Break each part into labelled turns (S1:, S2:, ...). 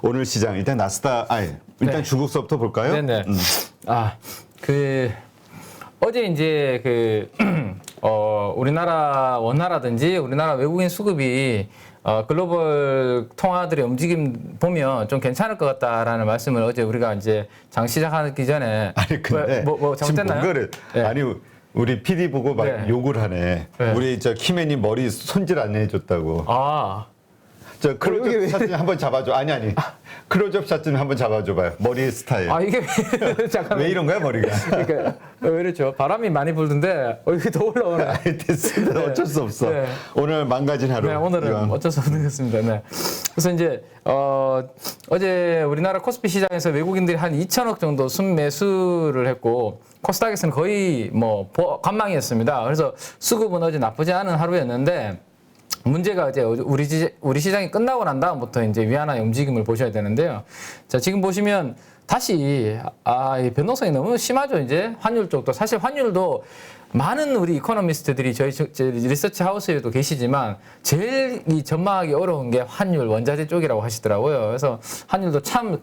S1: 오늘 시장 일단 나스닥 일단
S2: 네.
S1: 중국서부터 볼까요?
S2: 네네. 어제 이제 우리나라 원화라든지 우리나라 외국인 수급이 글로벌 통화들의 움직임 보면 좀 괜찮을 것 같다라는 말씀을 어제 우리가 이제 장 시작하기 전에
S1: 아니 근데
S2: 뭐
S1: 지금
S2: 잘못됐나요?
S1: 뭔가를
S2: 네.
S1: 아니 우리 PD 보고 막
S2: 네.
S1: 욕을 하네.
S2: 네.
S1: 우리 저 키맨이 머리 손질 안 해줬다고. 저 클로즈업 샷 좀 한번 잡아줘. 아니 클로즈업 샷 좀 한번 잡아줘봐요. 머리 스타일.
S2: 이게 잠깐만.
S1: 왜 이런 거야 머리가?
S2: 그러니까 왜 이렇죠? 바람이 많이 불던데 이게 더 올라오네.
S1: 아니, 됐습니다.
S2: 네.
S1: 어쩔 수 없어.
S2: 네.
S1: 오늘 망가진 하루.
S2: 네, 오늘은
S1: 이건.
S2: 어쩔 수 없는 것 같습니다. 네. 그래서 이제 어제 우리나라 코스피 시장에서 외국인들이 한 2천억 정도 순매수를 했고 코스닥에서는 거의 뭐 관망이었습니다. 그래서 수급은 어제 나쁘지 않은 하루였는데 문제가 이제 우리 시장이 끝나고 난 다음부터 이제 위안화의 움직임을 보셔야 되는데요. 자, 지금 보시면 다시 이 변동성이 너무 심하죠. 이제 환율 쪽도 사실 환율도 많은 우리 이코노미스트들이 저희 리서치 하우스에도 계시지만 제일 이 전망하기 어려운 게 환율 원자재 쪽이라고 하시더라고요. 그래서 환율도 참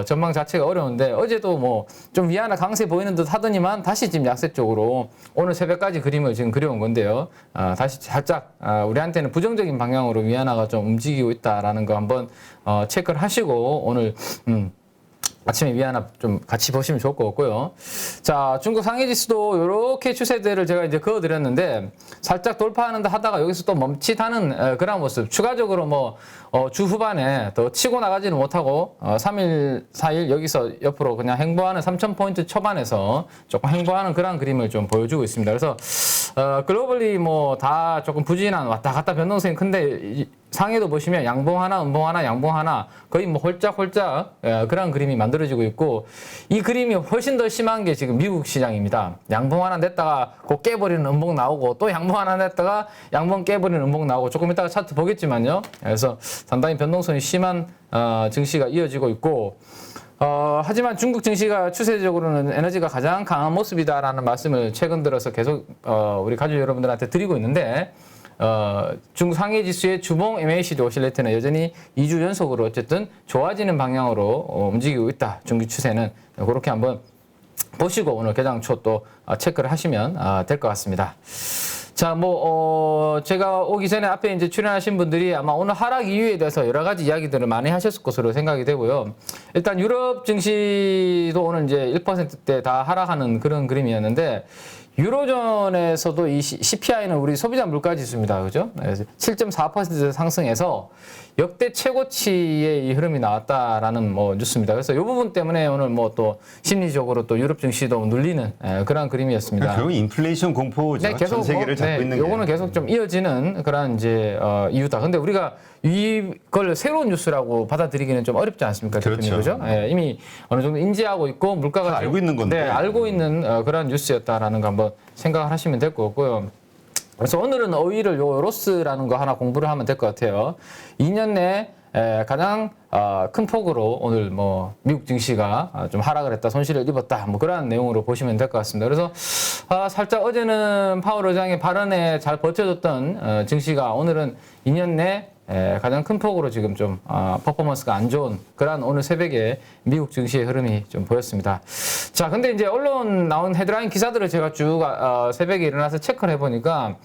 S2: 전망 자체가 어려운데 어제도 뭐 좀 위안화 강세 보이는 듯 하더니만 다시 지금 약세 쪽으로 오늘 새벽까지 그림을 지금 그려온 건데요. 다시 살짝 우리한테는 부정적인 방향으로 위안화가 좀 움직이고 있다라는 거 한번 체크를 하시고 오늘 아침에 위안화 좀 같이 보시면 좋을 것 같고요. 자, 중국 상해 지수도 이렇게 추세들을 제가 이제 그어드렸는데 살짝 돌파하는데 하다가 여기서 또 멈칫하는 그런 모습. 추가적으로 뭐 주 후반에 더 치고 나가지는 못하고 3일, 4일 여기서 옆으로 그냥 행보하는 3,000포인트 초반에서 조금 행보하는 그런 그림을 좀 보여주고 있습니다. 그래서 글로벌리 뭐 다 조금 부진한 왔다 갔다 변동성이 큰데 상해도 보시면 양봉 하나, 음봉 하나, 양봉 하나 거의 뭐 홀짝홀짝 그런 그림이 만들어지고 있고 이 그림이 훨씬 더 심한 게 지금 미국 시장입니다. 양봉 하나 냈다가 곧 깨버리는 음봉 나오고 또 양봉 하나 냈다가 양봉 깨버리는 음봉 나오고 조금 이따가 차트 보겠지만요. 그래서 상당히 변동성이 심한 증시가 이어지고 있고 하지만 중국 증시가 추세적으로는 에너지가 가장 강한 모습이다라는 말씀을 최근 들어서 계속 우리 가족 여러분들한테 드리고 있는데 중국 상해 지수의 주봉 MACD 오실레이트는 여전히 2주 연속으로 어쨌든 좋아지는 방향으로 움직이고 있다. 중기 추세는 그렇게 한번 보시고 오늘 개장초 또 체크를 하시면 될 것 같습니다. 자, 제가 오기 전에 앞에 이제 출연하신 분들이 아마 오늘 하락 이유에 대해서 여러 가지 이야기들을 많이 하셨을 것으로 생각이 되고요. 일단 유럽 증시도 오늘 이제 1%대 다 하락하는 그런 그림이었는데 유로존에서도 이 CPI는 우리 소비자 물가 지수입니다. 그죠? 그래서 7.4% 상승해서 역대 최고치의 이 흐름이 나왔다라는 뉴스입니다. 그래서 이 부분 때문에 오늘 또 심리적으로 또 유럽 증시도 눌리는 그런 그림이었습니다.
S1: 결국 인플레이션 공포죠.
S2: 네, 계속
S1: 전 세계를 잡고 있는 게.
S2: 요거는 계속 좀 이어지는 그런 이제 이유다. 근데 우리가 이걸 새로운 뉴스라고 받아들이기는 좀 어렵지 않습니까? 대표님,
S1: 그렇죠.
S2: 그죠? 예, 이미 어느 정도 인지하고 있고 물가가
S1: 알고 있는 건데.
S2: 네, 알고 있는 그런 뉴스였다라는 거 한번 생각을 하시면 될 것 같고요. 그래서 오늘은 오히려 요 로스라는 거 하나 공부를 하면 될 것 같아요. 2년 내 가장 큰 폭으로 오늘 미국 증시가 좀 하락을 했다, 손실을 입었다, 그런 내용으로 보시면 될 것 같습니다. 그래서 살짝 어제는 파월 의장의 발언에 잘 버텨줬던 증시가 오늘은 2년 내 가장 큰 폭으로 지금 좀 퍼포먼스가 안 좋은 그런 오늘 새벽에 미국 증시의 흐름이 좀 보였습니다. 자, 근데 이제 언론 나온 헤드라인 기사들을 제가 쭉 새벽에 일어나서 체크를 해보니까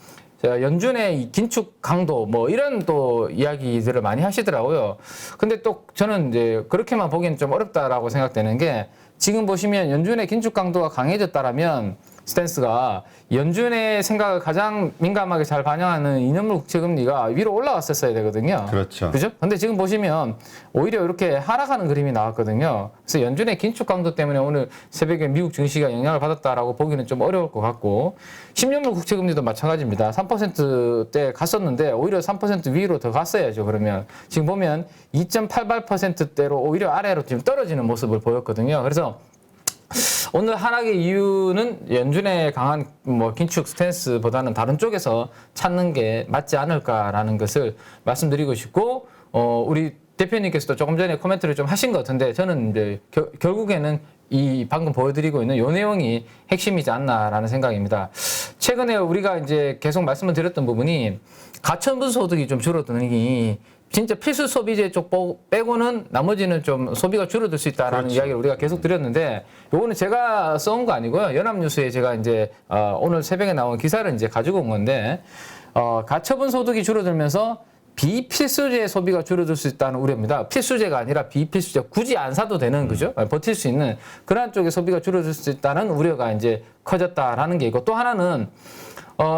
S2: 연준의 이 긴축 강도 이런 또 이야기들을 많이 하시더라고요. 근데 또 저는 이제 그렇게만 보기엔 좀 어렵다라고 생각되는 게 지금 보시면 연준의 긴축 강도가 강해졌다라면 스탠스가 연준의 생각을 가장 민감하게 잘 반영하는 2년물 국채금리가 위로 올라왔었어야 되거든요.
S1: 그렇죠.
S2: 그죠? 근데 지금 보시면 오히려 이렇게 하락하는 그림이 나왔거든요. 그래서 연준의 긴축 강도 때문에 오늘 새벽에 미국 증시가 영향을 받았다라고 보기는 좀 어려울 것 같고 10년물 국채금리도 마찬가지입니다. 3%대 갔었는데 오히려 3% 위로 더 갔어야죠. 그러면 지금 보면 2.88%대로 오히려 아래로 지금 떨어지는 모습을 보였거든요. 그래서 오늘 하락의 이유는 연준의 강한 긴축 스탠스보다는 다른 쪽에서 찾는 게 맞지 않을까라는 것을 말씀드리고 싶고 우리 대표님께서도 조금 전에 코멘트를 좀 하신 것 같은데 저는 이제 결국에는 이 방금 보여드리고 있는 요 내용이 핵심이지 않나라는 생각입니다. 최근에 우리가 이제 계속 말씀을 드렸던 부분이 가처분 소득이 좀 줄어드니 진짜 필수 소비재 쪽 빼고는 나머지는 좀 소비가 줄어들 수 있다라는
S1: 그렇죠.
S2: 이야기를 우리가 계속 드렸는데 요거는 제가 써온 거 아니고요. 연합뉴스에 제가 이제 오늘 새벽에 나온 기사를 이제 가지고 온 건데 가처분 소득이 줄어들면서 비필수재 소비가 줄어들 수 있다는 우려입니다. 필수재가 아니라 비필수재, 굳이 안 사도 되는 거죠. 버틸 수 있는 그러한 쪽의 소비가 줄어들 수 있다는 우려가 이제 커졌다라는 게 있고, 또 하나는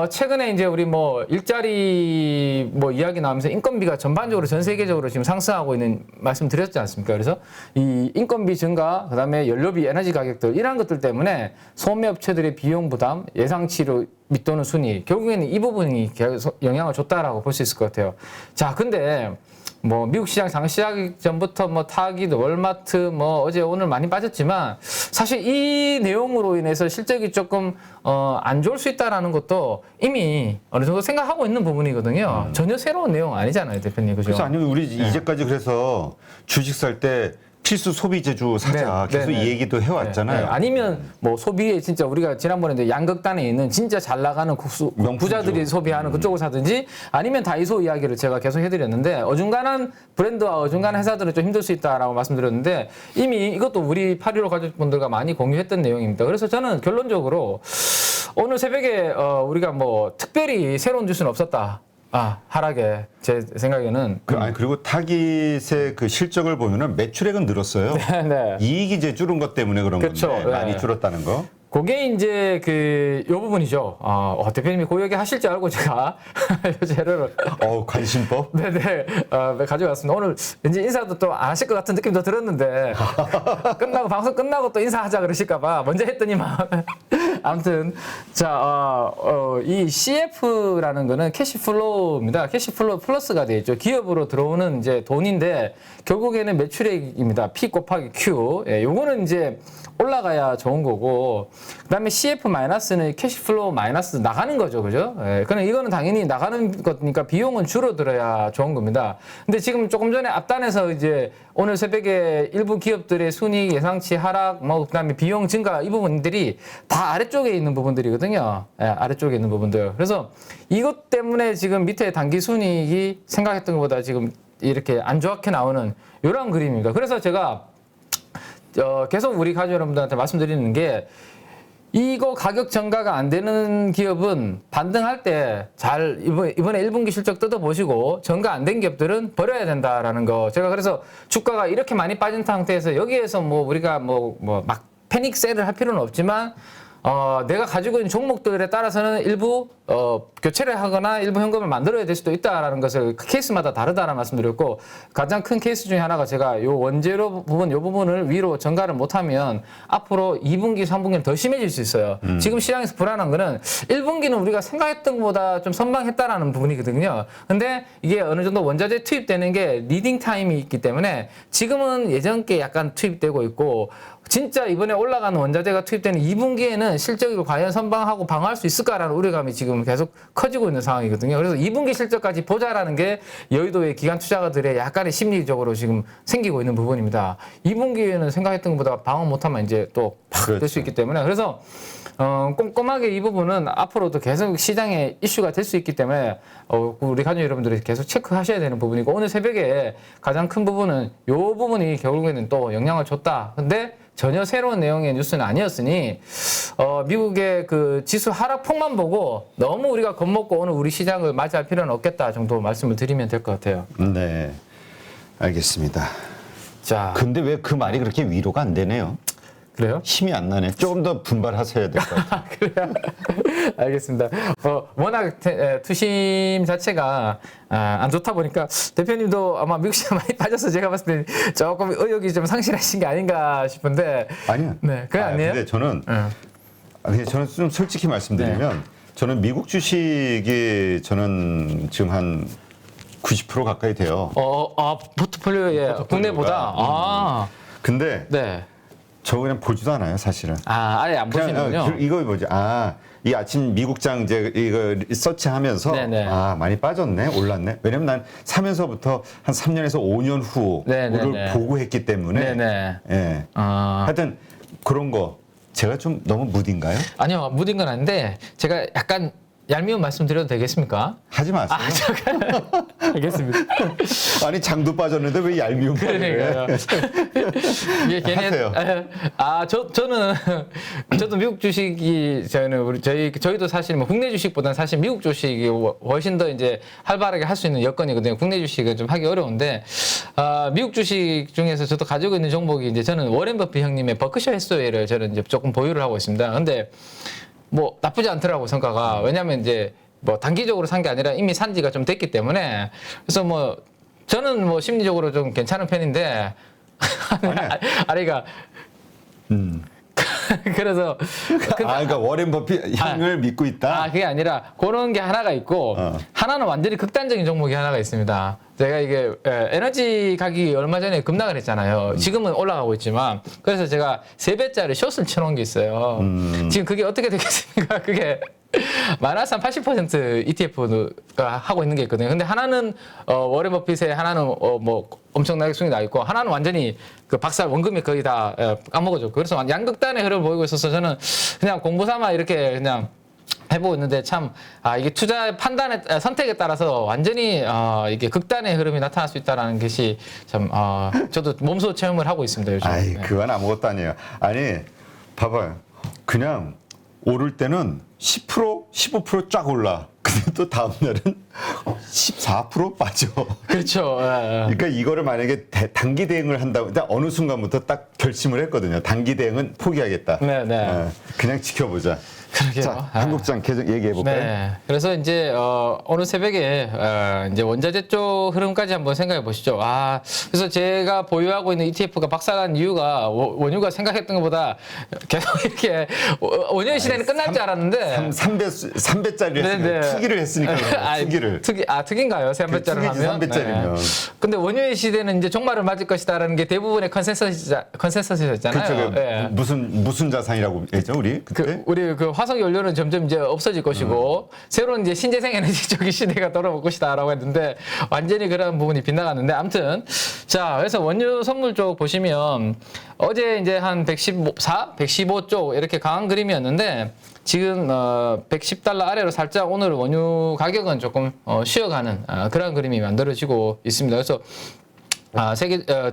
S2: 최근에 이제 우리 뭐 일자리 뭐 이야기 나오면서 인건비가 전반적으로 전 세계적으로 지금 상승하고 있는 말씀 드렸지 않습니까? 그래서 이 인건비 증가, 그다음에 연료비, 에너지 가격들 이러한 것들 때문에 소매업체들의 비용 부담, 예상치로 밑도는 순위, 결국에는 이 부분이 계속 영향을 줬다라고 볼 수 있을 것 같아요. 자, 근데 뭐 미국 시장 장시하기 전부터 뭐 타깃, 월마트 뭐 어제 오늘 많이 빠졌지만 사실 이 내용으로 인해서 실적이 조금 안 좋을 수 있다라는 것도 이미 어느 정도 생각하고 있는 부분이거든요. 전혀 새로운 내용 아니잖아요, 대표님. 그죠?
S1: 그래서 아니면 우리 이제까지 그래서 주식 살 때 필수 소비재주 사자
S2: 네,
S1: 계속
S2: 네,
S1: 이
S2: 네.
S1: 얘기도 해왔잖아요.
S2: 아니면 뭐 소비에 진짜 우리가 지난번에 이제 양극단에 있는 진짜 잘 나가는 부자들이 소비하는 그쪽을 사든지, 아니면 다이소 이야기를 제가 계속 해드렸는데 어중간한 브랜드와 어중간한 회사들은 좀 힘들 수 있다라고 말씀드렸는데 이미 이것도 우리 8.15 가족분들과 많이 공유했던 내용입니다. 그래서 저는 결론적으로 오늘 새벽에 우리가 뭐 특별히 새로운 뉴스는 없었다. 하락에 제 생각에는
S1: 아니, 그리고 타깃의 그 실적을 보면은 매출액은 늘었어요.
S2: 네.
S1: 이익이 이제 줄은 것 때문에 그런
S2: 그렇죠.
S1: 건데
S2: 네.
S1: 많이 줄었다는 거.
S2: 그게 이제 요 부분이죠. 대표님이 그 얘기 하실 줄 알고 제가 요 재료를
S1: 관심법.
S2: 네네 가져왔습니다. 오늘 왠지 인사도 또 안 하실 것 같은 느낌도 들었는데 방송 끝나고 또 인사하자 그러실까봐 먼저 했더니만 아무튼 자 이 CF라는 거는 캐시플로우입니다. 캐시플로우 플러스가 돼 있죠. 기업으로 들어오는 이제 돈인데 결국에는 매출액입니다. P 곱하기 Q. 요거는 이제 올라가야 좋은 거고, 그다음에 CF 마이너스는 캐시플로우 마이너스 나가는 거죠, 그죠? 그럼 이거는 당연히 나가는 거니까 비용은 줄어들어야 좋은 겁니다. 근데 지금 조금 전에 앞단에서 이제 오늘 새벽에 일부 기업들의 순이익 예상치 하락, 뭐 그다음에 비용 증가 이 부분들이 다 아래쪽에 있는 부분들이거든요. 아래쪽에 있는 부분들. 그래서 이것 때문에 지금 밑에 단기 순이익이 생각했던 것보다 지금 이렇게 안 좋게 나오는 이런 그림입니다. 그래서 제가 계속 우리 가족 여러분들한테 말씀드리는 게, 이거 가격 전가가 안 되는 기업은 반등할 때 잘 이번에 1분기 실적 뜯어보시고 전가 안 된 기업들은 버려야 된다라는 거. 제가 그래서 주가가 이렇게 많이 빠진 상태에서 여기에서 뭐 우리가 뭐 막 패닉 셀을 할 필요는 없지만 내가 가지고 있는 종목들에 따라서는 일부 교체를 하거나 일부 현금을 만들어야 될 수도 있다라는 것을 케이스마다 다르다라는 말씀드렸고, 가장 큰 케이스 중에 하나가 제가 요 원재료 부분, 요 부분을 위로 전가를 못하면 앞으로 2분기, 3분기는 더 심해질 수 있어요. 지금 시장에서 불안한 거는 1분기는 우리가 생각했던 것보다 좀 선방했다라는 부분이거든요. 근데 이게 어느 정도 원자재 투입되는 게 리딩 타임이 있기 때문에 지금은 예전께 약간 투입되고 있고, 진짜 이번에 올라가는 원자재가 투입되는 2분기에는 실적이 과연 선방하고 방어할 수 있을까라는 우려감이 지금 계속 커지고 있는 상황이거든요. 그래서 2분기 실적까지 보자라는 게 여의도의 기관 투자가들의 약간의 심리적으로 지금 생기고 있는 부분입니다. 2분기에는 생각했던 것보다 방어 못하면 이제 또 팍 될 수 있기 때문에, 그래서 꼼꼼하게 이 부분은 앞으로도 계속 시장의 이슈가 될 수 있기 때문에 우리 가족 여러분들이 계속 체크하셔야 되는 부분이고, 오늘 새벽에 가장 큰 부분은 이 부분이 결국에는 또 영향을 줬다. 근데 전혀 새로운 내용의 뉴스는 아니었으니 미국의 그 지수 하락폭만 보고 너무 우리가 겁먹고 오늘 우리 시장을 맞이할 필요는 없겠다 정도 말씀을 드리면 될 것 같아요.
S1: 네, 알겠습니다.
S2: 자,
S1: 근데 왜 그 말이 그렇게 위로가 안 되네요?
S2: 그래요?
S1: 힘이 안 나네. 조금 더 분발하셔야 될 것 같아요.
S2: 그래요? 알겠습니다. 워낙 투심 자체가 안 좋다 보니까 대표님도 아마 미국 시장 많이 빠져서 제가 봤을 때 조금 의욕이 좀 상실하신 게 아닌가 싶은데.
S1: 아니요.
S2: 네, 그게 아니에요?
S1: 근데 저는 좀 솔직히 말씀드리면 저는 미국 주식이 저는 지금 한 90% 가까이 돼요.
S2: 포트폴리오에 국내보다.
S1: 근데
S2: 네.
S1: 저 그냥 보지도 않아요, 사실은.
S2: 아예 안 보시는군요.
S1: 이거 뭐지? 이 아침 미국장 이제 이거 서치하면서
S2: 네네.
S1: 많이 빠졌네, 올랐네. 왜냐면 난 사면서부터 한 3년에서 5년 후를
S2: 네네네.
S1: 보고 했기 때문에.
S2: 네네.
S1: 예. 하여튼 그런 거 제가 좀 너무 무딘가요?
S2: 아니요, 무딘 건 아닌데 제가 약간 얄미운 말씀 드려도 되겠습니까?
S1: 하지 마세요.
S2: 알겠습니다.
S1: 아니 장도 빠졌는데 왜 얄미운 말을 해?
S2: 그러니까요. 이게 괜히
S1: 하세요.
S2: 저도 미국 주식이 저희도 사실 뭐 국내 주식보다는 사실 미국 주식이 훨씬 더 이제 활발하게 할 수 있는 여건이거든요. 국내 주식은 좀 하기 어려운데 미국 주식 중에서 저도 가지고 있는 종목이 이제 저는 워렌 버핏 형님의 버크셔 해스웨이를 저는 이제 조금 보유를 하고 있습니다. 근데 뭐 나쁘지 않더라고 성과가. 왜냐하면 이제 뭐 단기적으로 산 게 아니라 이미 산 지가 좀 됐기 때문에 그래서 뭐 저는 뭐 심리적으로 좀 괜찮은 편인데 아래가 그래서
S1: 그러니까 워렌 버핏 형을 믿고 있다.
S2: 그게 아니라 그런 게 하나가 있고 하나는 완전히 극단적인 종목이 하나가 있습니다. 제가 이게 에너지 가격이 얼마 전에 급락을 했잖아요. 지금은 올라가고 있지만 그래서 제가 3배짜리 숏을 쳐놓은 게 있어요. 지금 그게 어떻게 되겠습니까? 그게 마이너스 한 80% ETF가 하고 있는 게 있거든요. 근데 하나는 워렌 버핏의 하나는 뭐 엄청나게 수익이 나 있고 하나는 완전히 그 박살 원금이 거의 다 까먹어졌고 그래서 양극단의 흐름을 보이고 있어서 저는 그냥 공부 삼아 이렇게 그냥 해보고 있는데 참 이게 투자 판단의 선택에 따라서 완전히 이게 극단의 흐름이 나타날 수 있다는 것이 참 저도 몸소 체험을 하고 있습니다 요즘.
S1: 아이 그건 아무것도 아니에요. 아니 봐봐요. 그냥 오를 때는 10%, 15% 쫙 올라. 근데 또 다음 날은 14% 빠져.
S2: 그렇죠.
S1: 그러니까 이거를 만약에 단기 대응을 한다고 일단 어느 순간부터 딱 결심을 했거든요. 단기 대응은 포기하겠다.
S2: 네.
S1: 그냥 지켜보자.
S2: 그러게요.
S1: 자, 한국장 계속 얘기해 볼까요?
S2: 네. 그래서 이제 오늘 새벽에 이제 원자재 쪽 흐름까지 한번 생각해 보시죠. 그래서 제가 보유하고 있는 ETF가 박살난 이유가 원유가 생각했던 것보다 계속 이렇게 원유 시대는 끝날 줄 알았는데
S1: 3배짜리를
S2: 네네.
S1: 투기를 했으니까 투기를.
S2: 투기인가요? 3배짜리 하면.
S1: 3배짜리면.
S2: 근데 원유의 시대는 이제 종말을 맞을 것이다라는 게 대부분의 컨센서스였잖아요.
S1: 그렇죠.
S2: 네.
S1: 무슨 자산이라고 했죠, 우리 그때?
S2: 우리 그 화석 연료는 점점 이제 없어질 것이고 새로운 이제 신재생 에너지 쪽의 시대가 돌아올 것이다라고 했는데 완전히 그런 부분이 빗나갔는데 아무튼 자 그래서 원유 선물 쪽 보시면 어제 이제 한 115 쪽 이렇게 강한 그림이었는데 지금 $110 아래로 살짝 오늘 원유 가격은 조금 쉬어가는 그런 그림이 만들어지고 있습니다. 그래서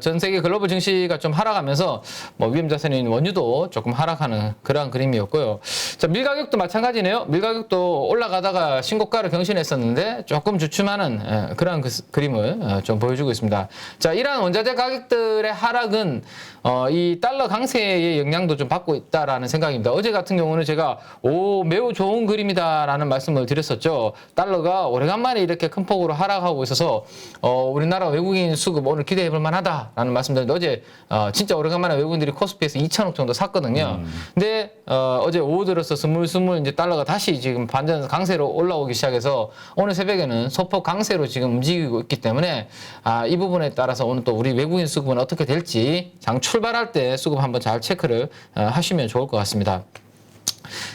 S2: 전 세계 글로벌 증시가 좀 하락하면서 뭐 위험 자산인 원유도 조금 하락하는 그러한 그림이었고요. 자, 밀 가격도 마찬가지네요. 밀 가격도 올라가다가 신고가를 경신했었는데 조금 주춤하는 그러한 그림을 좀 보여주고 있습니다. 자, 이러한 원자재 가격들의 하락은 이 달러 강세의 영향도 좀 받고 있다라는 생각입니다. 어제 같은 경우는 제가 매우 좋은 그림이다라는 말씀을 드렸었죠. 달러가 오래간만에 이렇게 큰 폭으로 하락하고 있어서 우리나라 외국인 수급 오늘 기대해 볼 만하다라는 말씀드렸는데 어제 진짜 오래간만에 외국인들이 코스피에서 2천억 정도 샀거든요. 근데 어제 오후 들어서 스물스물 이제 달러가 다시 지금 반전 강세로 올라오기 시작해서 오늘 새벽에는 소폭 강세로 지금 움직이고 있기 때문에 이 부분에 따라서 오늘 또 우리 외국인 수급은 어떻게 될지 장 출발할 때 수급 한번 잘 체크를 하시면 좋을 것 같습니다.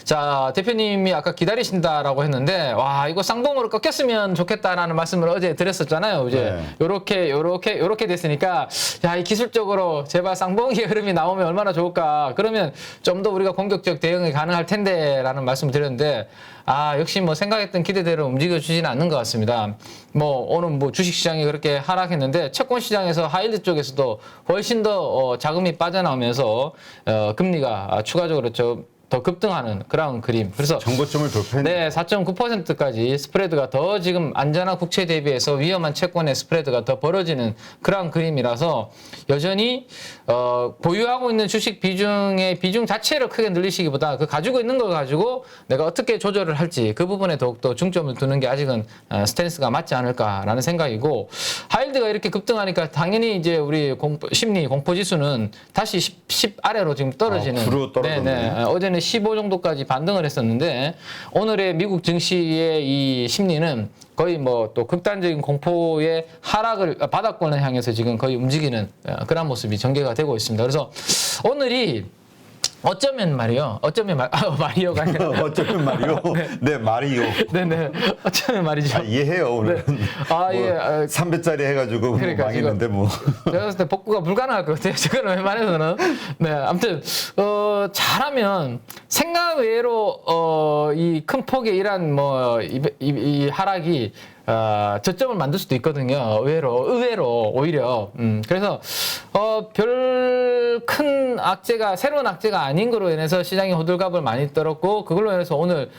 S2: 자, 대표님이 아까 기다리신다라고 했는데 이거 쌍봉으로 꺾였으면 좋겠다라는 말씀을 어제 드렸었잖아요. 이제 요렇게 됐으니까 이 기술적으로 제발 쌍봉의 흐름이 나오면 얼마나 좋을까. 그러면 좀 더 우리가 공격적 대응이 가능할 텐데라는 말씀을 드렸는데 역시 뭐 생각했던 기대대로 움직여 주지는 않는 것 같습니다. 뭐 오늘 뭐 주식 시장이 그렇게 하락했는데 채권 시장에서 하이힐드 쪽에서도 훨씬 더 자금이 빠져나오면서 금리가 추가적으로 더 급등하는 그런 그림. 그래서
S1: 정고점을 돌파했네.
S2: 네, 4.9%까지 스프레드가 더 지금 안전한 국채 대비해서 위험한 채권의 스프레드가 더 벌어지는 그런 그림이라서 여전히 보유하고 있는 주식 비중의 비중 자체를 크게 늘리시기보다 그 가지고 있는 걸 가지고 내가 어떻게 조절을 할지 그 부분에 더욱더 중점을 두는 게 아직은 스탠스가 맞지 않을까라는 생각이고 하이힐드가 이렇게 급등하니까 당연히 이제 우리 심리 공포 지수는 다시 10 아래로 지금 떨어지는.
S1: 9로 떨어졌네.
S2: 네네. 어제는 15 정도까지 반등을 했었는데 오늘의 미국 증시의 이 심리는 거의 뭐 또 극단적인 공포의 하락을 바닥권을 향해서 지금 거의 움직이는 그런 모습이 전개가 되고 있습니다. 그래서 오늘이 어쩌면 말이요. 마리오가 아니라.
S1: 어쩌면 말이요. 네, 마리오.
S2: 네네. 어쩌면 말이죠.
S1: 아, 이해해요, 오늘은.
S2: 아, 예.
S1: 3배짜리 해가지고
S2: 그러니까
S1: 망했는데 뭐.
S2: 제가 봤을 때 복구가 불가능할 것 같아요. 지금 웬만해서는. 네, 아무튼 잘하면 생각 외로 이 큰 폭의 이란 이 하락이 저점을 만들 수도 있거든요. 의외로 오히려. 그래서 별 큰 악재가 새로운 악재가 아닌 거로 인해서 시장이 호들갑을 많이 떨었고 그걸로 인해서 오늘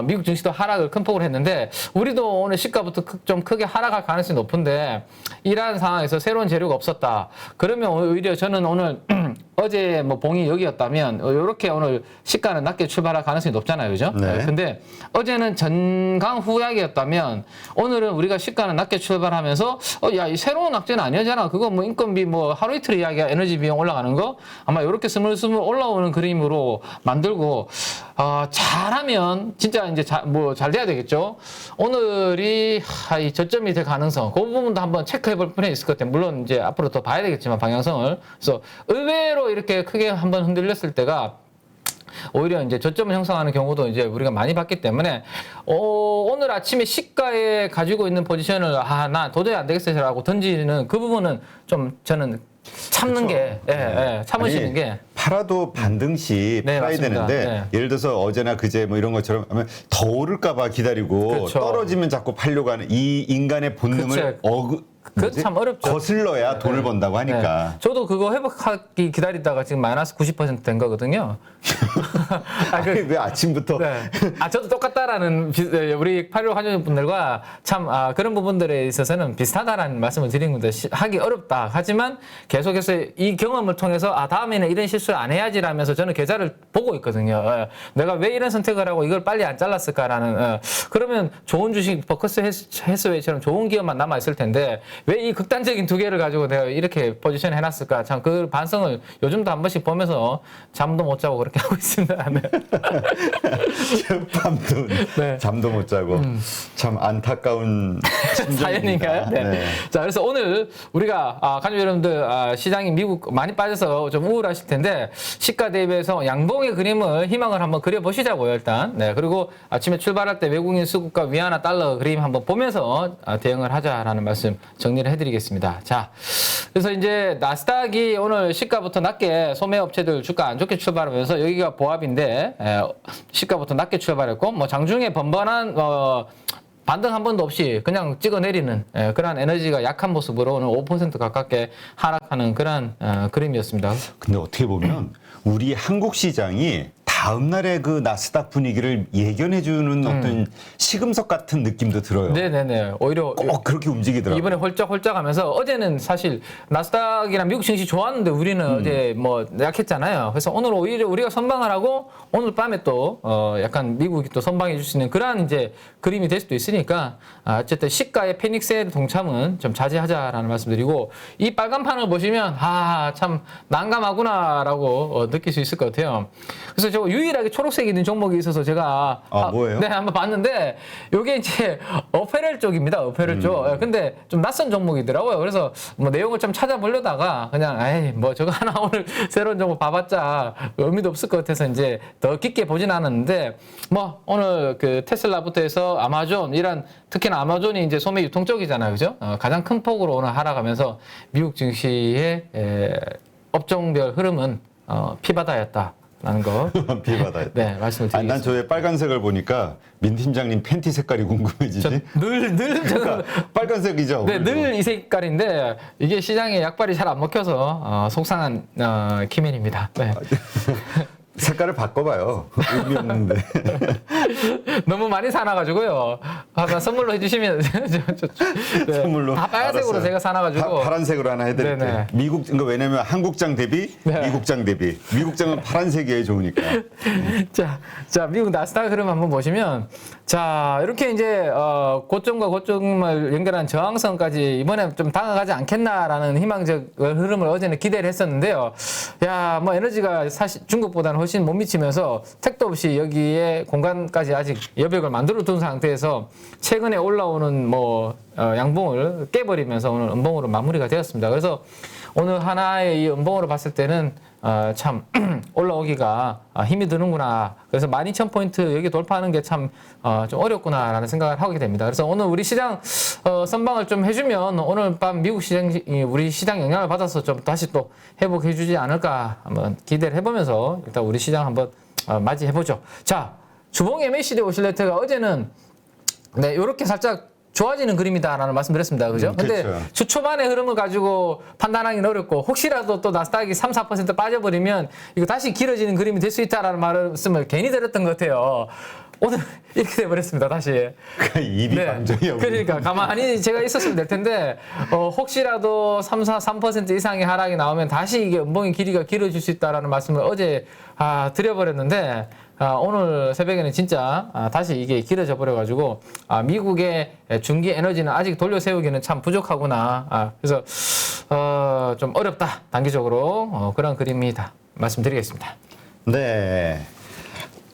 S2: 미국 증시도 하락을 큰 폭으로 했는데 우리도 오늘 시가부터 좀 크게 하락할 가능성이 높은데 이러한 상황에서 새로운 재료가 없었다. 그러면 오히려 저는 오늘 어제 뭐 봉이 여기였다면 이렇게 오늘 시가는 낮게 출발할 가능성이 높잖아요, 그죠?
S1: 네.
S2: 근데 어제는 전강 후약이었다면 오늘은 우리가 시가는 낮게 출발하면서 야, 이 새로운 악재는 아니잖아. 그거 뭐 인건비 뭐 하루 이틀 이야기야. 에너지 비용 올라가는 거 아마 이렇게 스물스물 올라오는 그림으로 만들고 잘하면 진짜 이제 잘 돼야 되겠죠. 오늘이 이 저점이 될 가능성 그 부분도 한번 체크해 볼 필요가 있을 것 같아요. 물론 이제 앞으로 더 봐야 되겠지만 방향성을. 그래서 의외로 이렇게 크게 한번 흔들렸을 때가 오히려 이제 저점을 형성하는 경우도 이제 우리가 많이 봤기 때문에 오늘 아침에 시가에 가지고 있는 포지션을 나 도저히 안 되겠어요라고 던지는 그 부분은 좀 저는 참는 게 참으시는 게
S1: 팔아도 반등시
S2: 네,
S1: 팔아야
S2: 맞습니다.
S1: 되는데
S2: 네.
S1: 예를 들어서 어제나 그제 뭐 이런 것처럼 하면 더 오를까봐 기다리고
S2: 그렇죠.
S1: 떨어지면 자꾸 팔려고 하는 이 인간의 본능을
S2: 그건 참 어렵죠.
S1: 거슬러야 돈을 번다고 하니까.
S2: 네. 저도 그거 회복하기 기다리다가 지금 마이너스 90% 된 거거든요.
S1: 아니, 왜 아침부터
S2: 네. 저도 똑같다라는 우리 86 환전분들과 참 그런 부분들에 있어서는 비슷하다라는 말씀을 드린 건데 하기 어렵다. 하지만 계속해서 이 경험을 통해서 다음에는 이런 실수를 안 해야지라면서 저는 계좌를 보고 있거든요. 내가 왜 이런 선택을 하고 이걸 빨리 안 잘랐을까라는. 그러면 좋은 주식 버커스 해스웨이처럼 좋은 기업만 남아 있을 텐데 왜 이 극단적인 두 개를 가지고 내가 이렇게 포지션 해놨을까? 참 그 반성을 요즘도 한 번씩 보면서 잠도 못 자고 그렇게 하고 있습니다. 네.
S1: 밤도
S2: 네.
S1: 잠도 못 자고 참 안타까운
S2: 사연인가요? 네.
S1: 네.
S2: 자, 그래서 오늘 우리가 가족 여러분들 시장이 미국 많이 빠져서 좀 우울하실 텐데 시가 대비해서 양봉의 그림을 희망을 한번 그려보시자고요, 일단. 네. 그리고 아침에 출발할 때 외국인 수급과 위안화 달러 그림 한번 보면서 대응을 하자라는 말씀 정리를 해드리겠습니다. 자, 그래서 이제 나스닥이 오늘 시가부터 낮게 소매 업체들 주가 안 좋게 출발하면서 여기가 보합인데 시가부터 낮게 출발했고 뭐 장중에 번번한 반등 한 번도 없이 그냥 찍어내리는 그런 에너지가 약한 모습으로 오늘 5% 가깝게 하락하는 그런 그림이었습니다.
S1: 근데 어떻게 보면 우리 한국 시장이 다음 날의 그 나스닥 분위기를 예견해주는 어떤 시금석 같은 느낌도 들어요.
S2: 네네네. 오히려
S1: 꼭 그렇게 움직이더라고요.
S2: 이번에 홀짝홀짝하면서 어제는 사실 나스닥이랑 미국 증시 좋았는데 우리는 어제 뭐 약했잖아요. 그래서 오늘 오히려 우리가 선방을 하고 오늘 밤에 또 약간 미국이 또 선방해 줄 수 있는 그러한 이제 그림이 될 수도 있으니까 어쨌든 시가의 패닉셀 동참은 좀 자제하자라는 말씀드리고 이 빨간 판을 보시면 참 난감하구나라고 느낄 수 있을 것 같아요. 그래서 저 유일하게 초록색이 있는 종목이 있어서 제가
S1: 뭐예요?
S2: 네, 한번 봤는데 요게 이제 어페럴 쪽입니다. 어페럴 쪽. 근데 좀 낯선 종목이더라고요. 그래서 뭐 내용을 좀 찾아보려다가 그냥 뭐 저거 하나 오늘 새로운 종목 봐봤자 의미도 없을 것 같아서 이제 더 깊게 보진 않았는데 뭐 오늘 그 테슬라부터 해서 아마존 이런 특히나 아마존이 이제 소매 유통 쪽이잖아요. 그죠? 가장 큰 폭으로 오늘 하락하면서 미국 증시의 업종별 흐름은 피바다였다. 라는 거.
S1: 비받아야 돼.
S2: 네, 말씀을 드리겠습니다.
S1: 난 저의 빨간색을 보니까 민 팀장님 팬티 색깔이 궁금해지지.
S2: 늘
S1: 그러니까 빨간색이죠.
S2: 네,
S1: 오늘도.
S2: 늘 이 색깔인데 이게 시장에 약발이 잘 안 먹혀서 속상한 키맨입니다. 네.
S1: 색깔을 바꿔봐요. 의미 없는데.
S2: 너무 많이 사놔가지고요. 아까 선물로 해주시면 네.
S1: 선물로.
S2: 다 빨간색으로
S1: 알았어요.
S2: 제가 사놔가지고
S1: 파란색으로 하나 해드릴게요.
S2: 네네.
S1: 그러니까 왜냐면 한국장 대비
S2: 네.
S1: 미국장 대비. 미국장은 파란색이 좋으니까.
S2: 자, 미국 나스닥 흐름 한번 보시면 자, 이렇게 이제 고점과 고점을 연결한 저항선까지 이번에 좀 다가가지 않겠나라는 희망적 흐름을 어제는 기대를 했었는데요. 야, 뭐 에너지가 사실 중국보다는 훨씬 못 미치면서 택도 없이 여기에 공간까지 아직 여백을 만들어 둔 상태에서 최근에 올라오는 양봉을 깨버리면서 오늘 음봉으로 마무리가 되었습니다. 그래서 오늘 하나의 이 음봉으로 봤을 때는 참 올라오기가 힘이 드는구나. 그래서 12,000포인트 여기 돌파하는 게 참 좀 어렵구나라는 생각을 하게 됩니다. 그래서 오늘 우리 시장 선방을 좀 해주면 오늘 밤 미국 시장이 우리 시장 영향을 받아서 좀 다시 또 회복해주지 않을까 한번 기대를 해보면서 일단 우리 시장 한번 맞이해보죠. 자, 주봉 MACD 오실레이터가 어제는 네, 이렇게 살짝 좋아지는 그림이다라는 말씀드렸습니다. 그죠? 근데
S1: 그렇죠.
S2: 주 초반의 흐름을 가지고 판단하기는 어렵고 혹시라도 또 나스닥이 3, 4% 빠져버리면 이거 다시 길어지는 그림이 될 수 있다라는 말씀을 괜히 드렸던 것 같아요. 오늘 이렇게 돼버렸습니다. 다시.
S1: 입이 감정이 없네.
S2: 그러니까 가만히 제가 있었으면 될 텐데 혹시라도 3% 이상의 하락이 나오면 다시 이게 음봉의 길이가 길어질 수 있다라는 말씀을 어제 드려버렸는데 오늘 새벽에는 진짜 다시 이게 길어져 버려가지고 미국의 중기 에너지는 아직 돌려 세우기는 참 부족하구나. 그래서 좀 어렵다 단기적으로 그런 그림이다 말씀드리겠습니다.
S1: 네.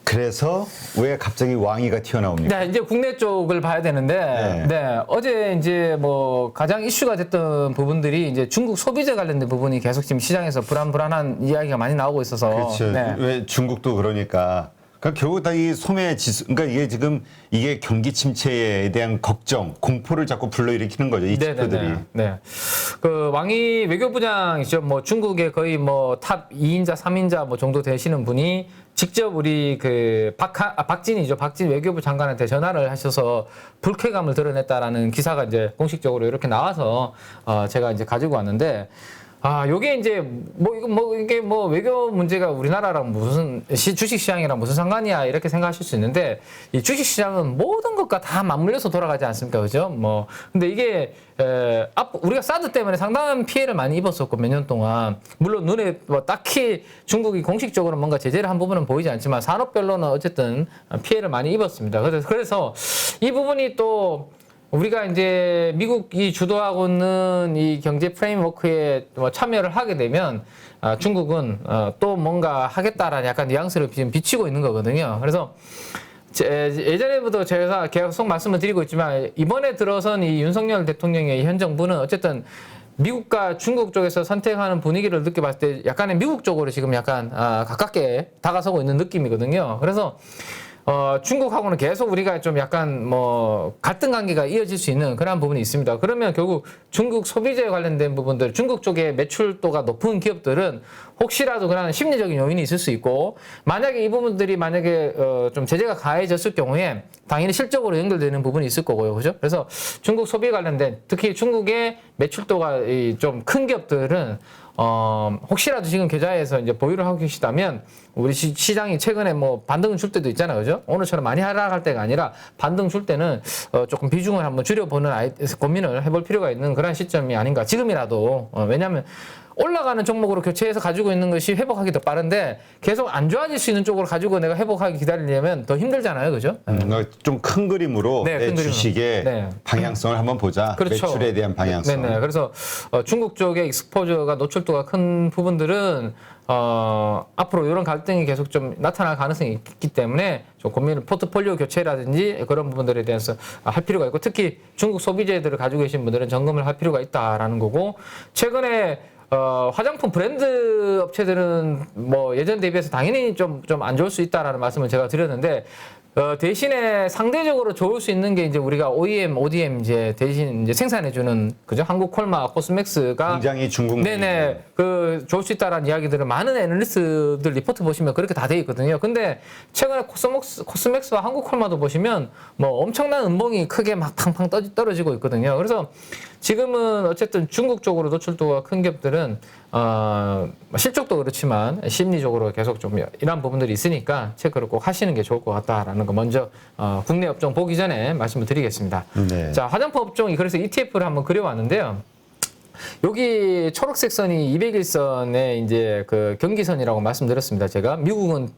S1: 그래서 왜 갑자기 왕이가 튀어나옵니까?
S2: 네, 이제 국내 쪽을 봐야 되는데, 네, 어제 이제 뭐 가장 이슈가 됐던 부분들이 이제 중국 소비재 관련된 부분이 계속 지금 시장에서 불안한 이야기가 많이 나오고 있어서.
S1: 그렇죠.
S2: 네.
S1: 왜 중국도 그러니까. 그러니까 결국 다 이 소매 지수, 그러니까 이게 지금 이게 경기 침체에 대한 걱정, 공포를 자꾸 불러일으키는 거죠. 이 지표들이.
S2: 네. 그 왕이 외교부장이죠. 뭐 중국의 거의 뭐 탑 2인자, 3인자 뭐 정도 되시는 분이 직접 우리 그 박진이죠. 박진 외교부 장관한테 전화를 하셔서 불쾌감을 드러냈다라는 기사가 이제 공식적으로 이렇게 나와서 제가 이제 가지고 왔는데 요게 이제 이게 외교 문제가 우리나라랑 무슨 주식 시장이랑 무슨 상관이야 이렇게 생각하실 수 있는데 이 주식 시장은 모든 것과 다 맞물려서 돌아가지 않습니까, 그죠? 근데 이게 우리가 사드 때문에 상당한 피해를 많이 입었었고 몇 년 동안 물론 눈에 딱히 중국이 공식적으로 뭔가 제재를 한 부분은 보이지 않지만 산업별로는 어쨌든 피해를 많이 입었습니다. 그래서 이 부분이 또 우리가 이제 미국이 주도하고 있는 이 경제 프레임워크에 참여를 하게 되면 중국은 또 뭔가 하겠다라는 약간 뉘앙스를 지금 비치고 있는 거거든요. 그래서 예전에부터 제가 계속 말씀을 드리고 있지만 이번에 들어선 이 윤석열 대통령의 현 정부는 어쨌든 미국과 중국 쪽에서 선택하는 분위기를 느껴봤을 때 약간의 미국 쪽으로 지금 약간 가깝게 다가서고 있는 느낌이거든요. 그래서 중국하고는 계속 우리가 좀 약간 갈등 관계가 이어질 수 있는 그런 부분이 있습니다. 그러면 결국 중국 소비재에 관련된 부분들, 중국 쪽에 매출도가 높은 기업들은 혹시라도 그런 심리적인 요인이 있을 수 있고, 만약에 이 부분들이 좀 제재가 가해졌을 경우에 당연히 실적으로 연결되는 부분이 있을 거고요. 그죠? 그래서 중국 소비에 관련된, 특히 중국의 매출도가 좀 큰 기업들은 혹시라도 지금 계좌에서 이제 보유를 하고 계시다면 우리 시장이 최근에 반등 줄 때도 있잖아요. 그죠? 오늘처럼 많이 하락할 때가 아니라 반등 줄 때는 조금 비중을 한번 줄여보는 고민을 해볼 필요가 있는 그런 시점이 아닌가. 지금이라도. 왜냐하면 올라가는 종목으로 교체해서 가지고 있는 것이 회복하기 더 빠른데 계속 안 좋아질 수 있는 쪽으로 가지고 내가 회복하기 기다리려면 더 힘들잖아요. 그죠?
S1: 좀 큰 그림으로
S2: 네,
S1: 내
S2: 큰
S1: 주식의
S2: 네.
S1: 방향성을 한번 보자.
S2: 그렇죠.
S1: 매출에 대한 방향성.
S2: 네네. 그래서 중국 쪽의 익스포저가 노출도가 큰 부분들은 앞으로 이런 갈등이 계속 좀 나타날 가능성이 있기 때문에 좀 고민을 포트폴리오 교체라든지 그런 부분들에 대해서 할 필요가 있고, 특히 중국 소비재들을 가지고 계신 분들은 점검을 할 필요가 있다라는 거고, 최근에 화장품 브랜드 업체들은 예전 대비해서 당연히 좀 안 좋을 수 있다라는 말씀을 제가 드렸는데, 대신에 상대적으로 좋을 수 있는 게 이제 우리가 OEM, ODM 이제 대신 이제 생산해주는, 그죠? 한국 콜마, 코스맥스가
S1: 굉장히 중국.
S2: 네네. 좋을 수 있다라는 이야기들을 많은 애널리스트들 리포트 보시면 그렇게 다 돼 있거든요. 근데 최근에 코스맥스와 한국 콜마도 보시면 엄청난 음봉이 크게 막 팡팡 떨어지고 있거든요. 그래서 지금은 어쨌든 중국 쪽으로 노출도가 큰 기업들은 실적도 그렇지만 심리적으로 계속 좀 이런 부분들이 있으니까 체크를 꼭 하시는 게 좋을 것 같다라는 거 먼저 국내 업종 보기 전에 말씀을 드리겠습니다.
S1: 네.
S2: 자, 화장품 업종이 그래서 ETF를 한번 그려왔는데요. 여기 초록색 선이 200일선의 이제 그 경기선이라고 말씀드렸습니다. 제가 미국은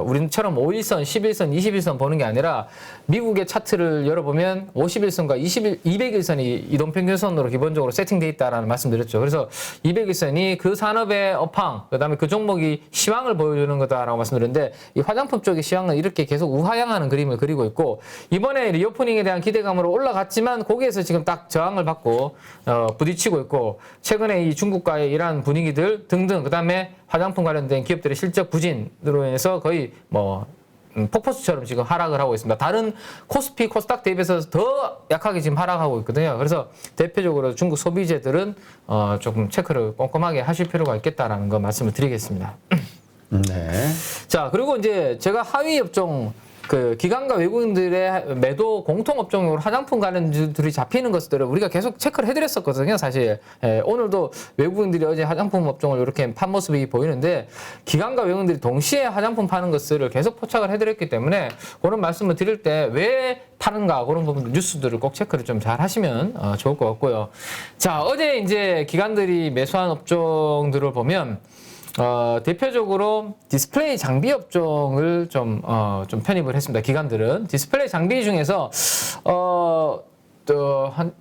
S2: 우리처럼 5일선, 11선, 21선 보는 게 아니라 미국의 차트를 열어보면 51선과 200일선이 이동평균선으로 기본적으로 세팅돼 있다라는 말씀드렸죠. 그래서 200일선이 그 산업의 업황, 그다음에 그 종목이 시황을 보여주는 거다라고 말씀드렸는데, 이 화장품 쪽의 시황은 이렇게 계속 우하향하는 그림을 그리고 있고, 이번에 리오프닝에 대한 기대감으로 올라갔지만 거기에서 지금 딱 저항을 받고 부딪히고 있고 최근에 이 중국과의 이러한 분위기들 등등 그다음에 화장품 관련된 기업들의 실적 부진으로 인해서 거의 뭐 폭포수처럼 지금 하락을 하고 있습니다. 다른 코스피, 코스닥 대비해서 더 약하게 지금 하락하고 있거든요. 그래서 대표적으로 중국 소비재들은 조금 체크를 꼼꼼하게 하실 필요가 있겠다라는 거 말씀을 드리겠습니다.
S1: 네.
S2: 자, 그리고 이제 제가 하위 업종 그 기관과 외국인들의 매도 공통 업종으로 화장품 관련주들이 잡히는 것들을 우리가 계속 체크를 해드렸었거든요, 사실. 예, 오늘도 외국인들이 어제 화장품 업종을 이렇게 판 모습이 보이는데 기관과 외국인들이 동시에 화장품 파는 것들을 계속 포착을 해드렸기 때문에 그런 말씀을 드릴 때 왜 파는가 그런 부분 뉴스들을 꼭 체크를 좀 잘 하시면 좋을 것 같고요. 자, 어제 이제 기관들이 매수한 업종들을 보면 대표적으로 디스플레이 장비 업종을 좀 편입을 했습니다. 기관들은. 디스플레이 장비 중에서,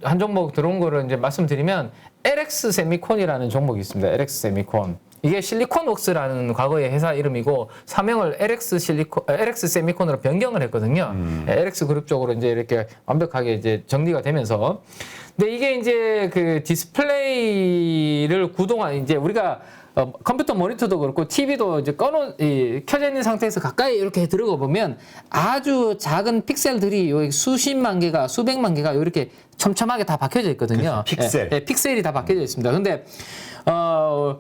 S2: 한 종목 들어온 거를 이제 말씀드리면, LX 세미콘이라는 종목이 있습니다. LX 세미콘. 이게 실리콘웍스라는 과거의 회사 이름이고, 사명을 LX 세미콘으로 변경을 했거든요. LX 그룹 쪽으로 이제 이렇게 완벽하게 이제 정리가 되면서. 근데 이게 이제 그 디스플레이를 구동한, 이제 우리가 컴퓨터 모니터도 그렇고 TV도 이제 켜져 있는 상태에서 가까이 이렇게 들어가 보면 아주 작은 픽셀들이 여기 수십만 개가 수백만 개가 이렇게 촘촘하게 다 박혀져 있거든요.
S1: 픽셀.
S2: 네, 픽셀이 다 박혀져 있습니다. 근데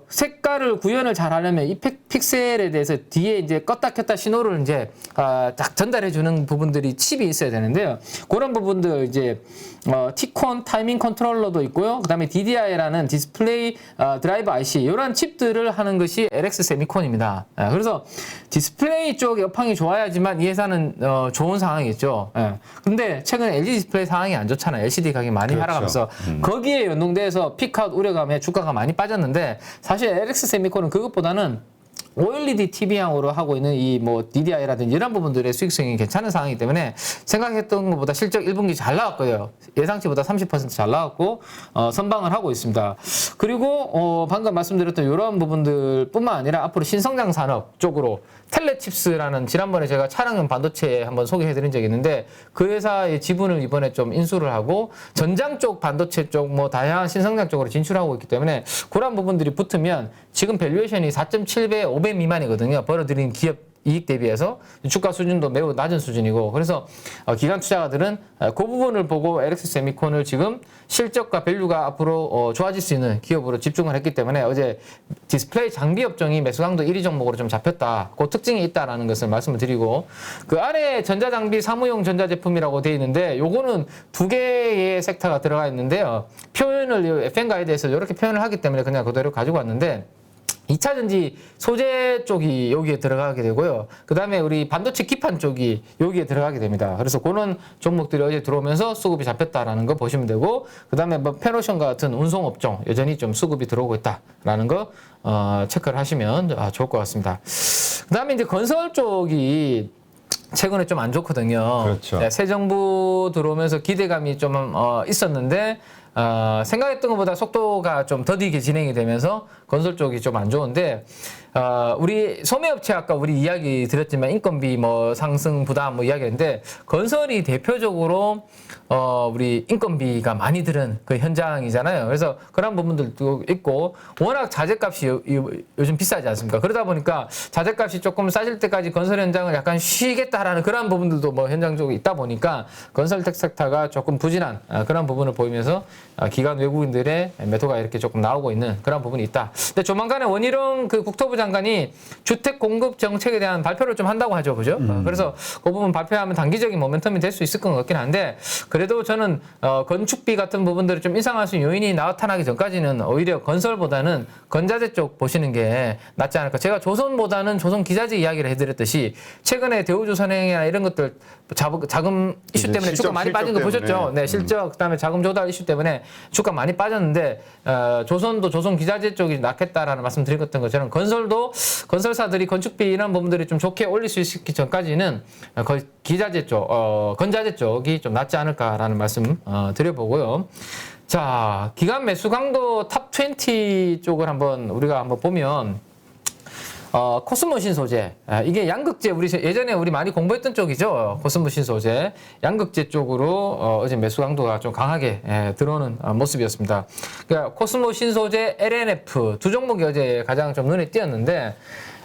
S2: 색깔을 구현을 잘 하려면 이 픽셀에 대해서 뒤에 이제 껐다 켰다 신호를 이제 딱 전달해 주는 부분들이 칩이 있어야 되는데요. 그런 부분들 이제 T콘 타이밍 컨트롤러도 있고요. 그다음에 DDI라는 디스플레이 드라이브 IC 이런 칩들을 하는 것이 LX 세미콘입니다. 그래서 디스플레이 쪽 여팡이 좋아야지만 이 회사는 좋은 상황이겠죠. 근데 최근에 LG 디스플레이 상황이 안 좋잖아요. LCD 가격이 많이
S1: 그렇죠.
S2: 하락하면서 거기에 연동돼서 픽아웃 우려감에 주가가 많이 빠졌는데 사실 LX 세미콘은 그것보다는 OLED TV향으로 하고 있는 이 뭐 DDI라든지 이런 부분들의 수익성이 괜찮은 상황이기 때문에 생각했던 것보다 실적 1분기 잘 나왔고요. 예상치보다 30% 잘 나왔고 선방을 하고 있습니다. 그리고 방금 말씀드렸던 이런 부분들뿐만 아니라 앞으로 신성장 산업 쪽으로 텔레칩스라는 지난번에 제가 차량용 반도체 한번 소개해드린 적이 있는데 그 회사의 지분을 이번에 좀 인수를 하고 전장 쪽 반도체 쪽 뭐 다양한 신성장 쪽으로 진출하고 있기 때문에 그런 부분들이 붙으면 지금 밸류에이션이 4.7배, 5배 미만이거든요. 벌어들인 기업 이익 대비해서 주가 수준도 매우 낮은 수준이고 그래서 기관 투자가들은 그 부분을 보고 LX 세미콘을 지금 실적과 밸류가 앞으로 좋아질 수 있는 기업으로 집중을 했기 때문에 어제 디스플레이 장비 업종이 매수 강도 1위 종목으로 좀 잡혔다. 그 특징이 있다라는 것을 말씀을 드리고 그 아래 전자장비 사무용 전자제품이라고 되어 있는데 요거는 두 개의 섹터가 들어가 있는데요. 표현을 FM 가이드에서 이렇게 표현을 하기 때문에 그냥 그대로 가지고 왔는데 2차 전지 소재 쪽이 여기에 들어가게 되고요. 그 다음에 우리 반도체 기판 쪽이 여기에 들어가게 됩니다. 그래서 그런 종목들이 어제 들어오면서 수급이 잡혔다라는 거 보시면 되고, 그 다음에 뭐 페노션과 같은 운송 업종 여전히 좀 수급이 들어오고 있다라는 거 체크를 하시면 좋을 것 같습니다. 그 다음에 이제 건설 쪽이 최근에 좀 안 좋거든요.
S1: 그렇죠.
S2: 네, 새 정부 들어오면서 기대감이 좀 있었는데 생각했던 것보다 속도가 좀 더디게 진행이 되면서 건설 쪽이 좀 안 좋은데 우리 소매업체 아까 우리 이야기 드렸지만 인건비 뭐 상승 부담 뭐 이야기했는데 건설이 대표적으로 우리 인건비가 많이 들은 그 현장이잖아요. 그래서 그런 부분들도 있고 워낙 자재값이 요즘 비싸지 않습니까? 그러다 보니까 자재값이 조금 싸질 때까지 건설 현장을 약간 쉬겠다라는 그런 부분들도 뭐 현장 쪽에 있다 보니까 건설 텍 섹터가 조금 부진한 그런 부분을 보이면서 기관 외국인들의 매도가 이렇게 조금 나오고 있는 그런 부분이 있다. 근데 조만간에 원희룡 그 국토부 장관이 주택 공급 정책에 대한 발표를 좀 한다고 하죠, 그죠? 그래서 그 부분 발표하면 단기적인 모멘텀이 될 수 있을 것 같긴 한데 그래도 저는 건축비 같은 부분들이 좀 인상할 수 있는 요인이 나타나기 전까지는 오히려 건설보다는 건자재 쪽 보시는 게 낫지 않을까. 제가 조선보다는 조선 기자재 이야기를 해드렸듯이 최근에 대우조선행이나 이런 것들 자금 이슈 때문에 주가 많이 빠진 거 보셨죠? 네, 실적 그다음에 자금 조달 이슈 때문에 주가 많이 빠졌는데 조선도 조선 기자재 쪽이 낫겠다라는 말씀 드렸던 것처럼 건설도 건설사들이 건축비 이런 부분들이 좀 좋게 올릴 수 있기 전까지는 기자재 쪽, 건자재 쪽이 좀 낫지 않을까라는 말씀 드려보고요. 자, 기관 매수 강도 탑 20 쪽을 우리가 한번 보면 코스모 신소재. 이게 양극재, 예전에 우리 많이 공부했던 쪽이죠. 코스모 신소재. 양극재 쪽으로 어제 매수 강도가 좀 강하게 들어오는 모습이었습니다. 그러니까 코스모 신소재, LNF 두 종목이 어제 가장 좀 눈에 띄었는데,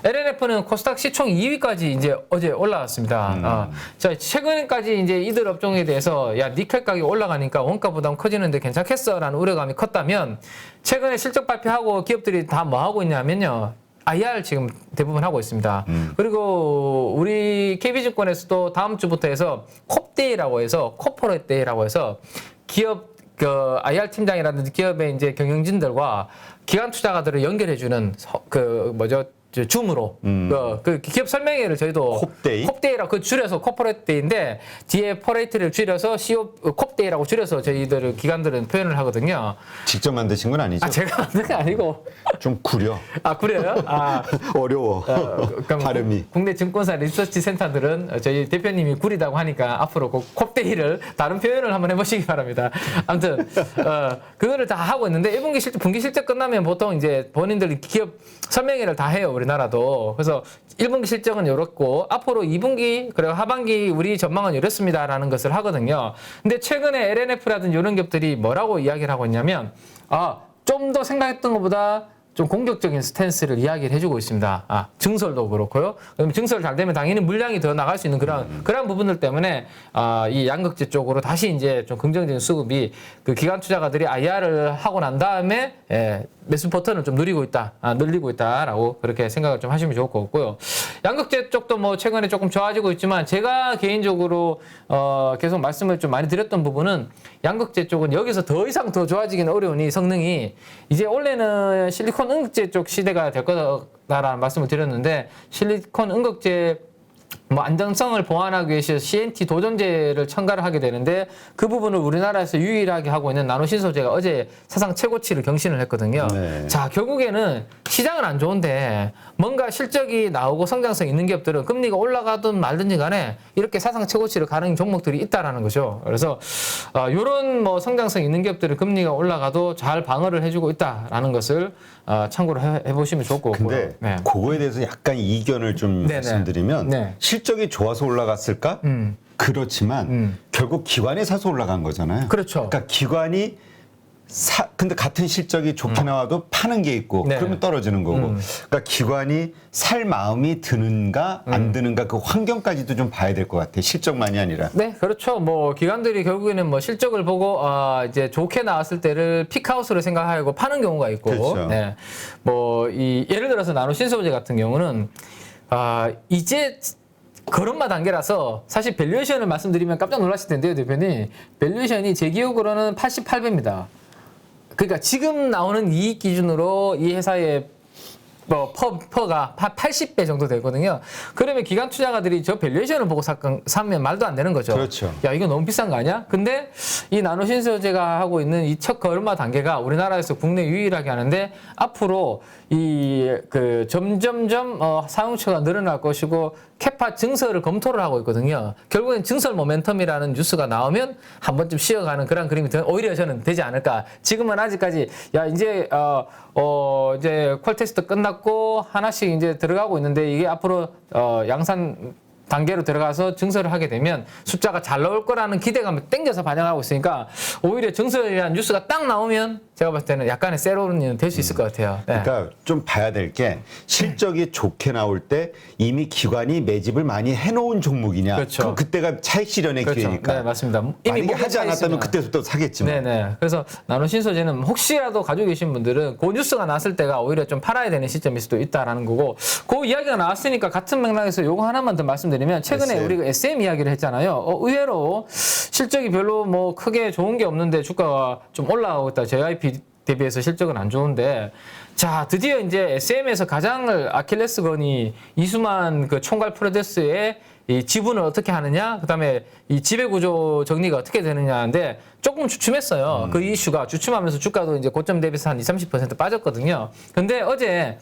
S2: LNF는 코스닥 시총 2위까지 이제 어제 올라왔습니다. 자, 최근까지 이제 이들 업종에 대해서 야, 니켈 가격이 올라가니까 원가 부담 커지는데 괜찮겠어라는 우려감이 컸다면, 최근에 실적 발표하고 기업들이 다 뭐 하고 있냐면요. IR 지금 대부분 하고 있습니다. 그리고 우리 KB증권에서도 다음 주부터 해서 콥데이라고 해서 코퍼레이트 데이라고 해서 기업 그 IR 팀장이라든지 기업의 이제 경영진들과 기관 투자가들을 연결해주는 줌으로 그 기업 설명회를 저희도 콥데이라고 그 줄여서 코퍼레이트 데이인데 뒤에 퍼레이트를 줄여서 CO 콥데이라고 줄여서 저희들 기관들은 표현을 하거든요.
S1: 직접 만드신 건 아니죠?
S2: 제가 만든 게 아니고
S1: 좀 구려.
S2: 구려요?
S1: 어려워. 발음이.
S2: 국내 증권사 리서치 센터들은 저희 대표님이 구리다고 하니까 앞으로 그 콥데이를 다른 표현을 한번 해보시기 바랍니다. 아무튼 그거를 다 하고 있는데 1분기 실적, 분기 실적 끝나면 보통 이제 본인들이 기업 설명회를 다 해요. 우리나라도. 그래서 1분기 실적은 이렇고 앞으로 2분기 그리고 하반기 우리 전망은 이렇습니다라는 것을 하거든요. 근데 최근에 LNF라든지 이런 기업들이 뭐라고 이야기를 하고 있냐면 좀 더 생각했던 것보다 좀 공격적인 스탠스를 이야기를 해주고 있습니다. 증설도 그렇고요. 그러면 증설 잘 되면 당연히 물량이 더 나갈 수 있는 그런 부분들 때문에 이 양극재 쪽으로 다시 이제 좀 긍정적인 수급이 그 기관 투자가들이 IR을 하고 난 다음에 매수 버튼을 좀 늘리고 있다라고 그렇게 생각을 좀 하시면 좋을 것 같고요. 양극재 쪽도 뭐 최근에 조금 좋아지고 있지만 제가 개인적으로 계속 말씀을 좀 많이 드렸던 부분은 양극재 쪽은 여기서 더 이상 더 좋아지기는 어려우니 성능이 이제 원래는 실리콘 응급제 쪽 시대가 될 거다라는 말씀을 드렸는데 실리콘 응급제 안정성을 보완하기 위해서 CNT 도전제를 첨가를 하게 되는데 그 부분을 우리나라에서 유일하게 하고 있는 나노신소재가 어제 사상 최고치를 경신을 했거든요.
S1: 네.
S2: 자, 결국에는 시장은 안 좋은데 뭔가 실적이 나오고 성장성 있는 기업들은 금리가 올라가든 말든지 간에 이렇게 사상 최고치를 가는 종목들이 있다라는 거죠. 그래서 이런 뭐 성장성 있는 기업들은 금리가 올라가도 잘 방어를 해주고 있다라는 것을 참고로 해보시면 좋을 것 같고요.
S1: 근데
S2: 네.
S1: 그거에 대해서 약간 이견을 좀
S2: 네네.
S1: 말씀드리면
S2: 네.
S1: 실적이 좋아서 올라갔을까? 그렇지만 결국 기관이 사서 올라간 거잖아요.
S2: 그렇죠.
S1: 그러니까 기관이 근데 같은 실적이 좋게 나와도 파는 게 있고
S2: 네.
S1: 그러면 떨어지는 거고. 그러니까 기관이 살 마음이 드는가 안 드는가 그 환경까지도 좀 봐야 될 것 같아. 실적만이 아니라.
S2: 네, 그렇죠. 뭐 기관들이 결국에는 뭐 실적을 보고 이제 좋게 나왔을 때를 픽아웃으로 생각하고 파는 경우가 있고,
S1: 그렇죠.
S2: 네, 뭐 예를 들어서 나노신소재 같은 경우는 이제 거름마 단계라서 사실 밸류에이션을 말씀드리면 깜짝 놀라실 텐데요, 대표님. 밸류에이션이 제 기억으로는 88배입니다. 그러니까 지금 나오는 이익 기준으로 이 회사의 퍼가 80배 정도 되거든요. 그러면 기관 투자가들이 저 밸류에이션을 보고 사면 말도 안 되는 거죠.
S1: 그렇죠.
S2: 야, 이거 너무 비싼 거 아니야? 근데 이 나노신소재가 하고 있는 이 첫 걸음마 단계가 우리나라에서 국내 유일하게 하는데 앞으로 점점점 사용처가 늘어날 것이고 캐파 증설을 검토를 하고 있거든요. 결국엔 증설 모멘텀이라는 뉴스가 나오면 한 번쯤 쉬어가는 그런 그림이 오히려 저는 되지 않을까. 지금은 아직까지 이제 이제 퀄 테스트 끝났고 하나씩 이제 들어가고 있는데 이게 앞으로 양산 단계로 들어가서 증설을 하게 되면 숫자가 잘 나올 거라는 기대감을 땡겨서 반영하고 있으니까 오히려 증설이라는 뉴스가 딱 나오면 제가 봤을 때는 약간의 세로는 될 수 있을 것 같아요. 네.
S1: 그러니까 좀 봐야 될 게 실적이 좋게 나올 때 이미 기관이 매집을 많이 해놓은 종목이냐.
S2: 그렇죠.
S1: 그럼 그때가 차익 실현의
S2: 그렇죠.
S1: 기회니까.
S2: 네, 맞습니다.
S1: 만약에
S2: 목에
S1: 하지 않았다면
S2: 있으면.
S1: 그때부터 사겠지만.
S2: 네네. 그래서 나노신소재는 혹시라도 가지고 계신 분들은 그 뉴스가 나왔을 때가 오히려 좀 팔아야 되는 시점일 수도 있다라는 거고 그 이야기가 나왔으니까 같은 맥락에서 요거 하나만 더 말씀드리면 최근에
S1: SM.
S2: 우리가 SM 이야기를 했잖아요. 의외로 실적이 별로 뭐 크게 좋은 게 없는데 주가가 좀 올라가고 있다. JYP 대비해서 실적은 안 좋은데 자 드디어 이제 SM에서 가장 아킬레스건이 이수만 그 총괄 프로듀스의 이 지분을 어떻게 하느냐, 그다음에 이 지배구조 정리가 어떻게 되느냐인데 조금 주춤했어요. 그 이슈가 주춤하면서 주가도 이제 고점 대비해서 한 20-30% 빠졌거든요. 근데 어제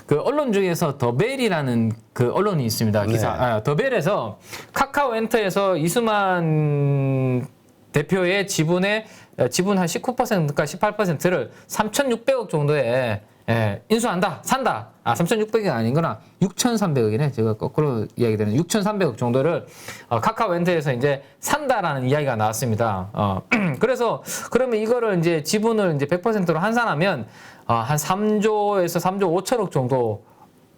S2: 그 언론 중에서 더벨이라는 그 언론이 있습니다. 기사.
S1: 네.
S2: 더벨에서 카카오 엔터에서 이수만 대표의 지분 한 19%가 18%를 3,600억 정도에 인수한다, 산다. 3,600억이 아닌거나 6,300억이네. 제가 거꾸로 이야기되는 6,300억 정도를 카카오엔터에서 이제 산다라는 이야기가 나왔습니다. 그래서 그러면 이거를 이제 지분을 이제 100%로 환산하면 한 3조에서 3조 5천억 정도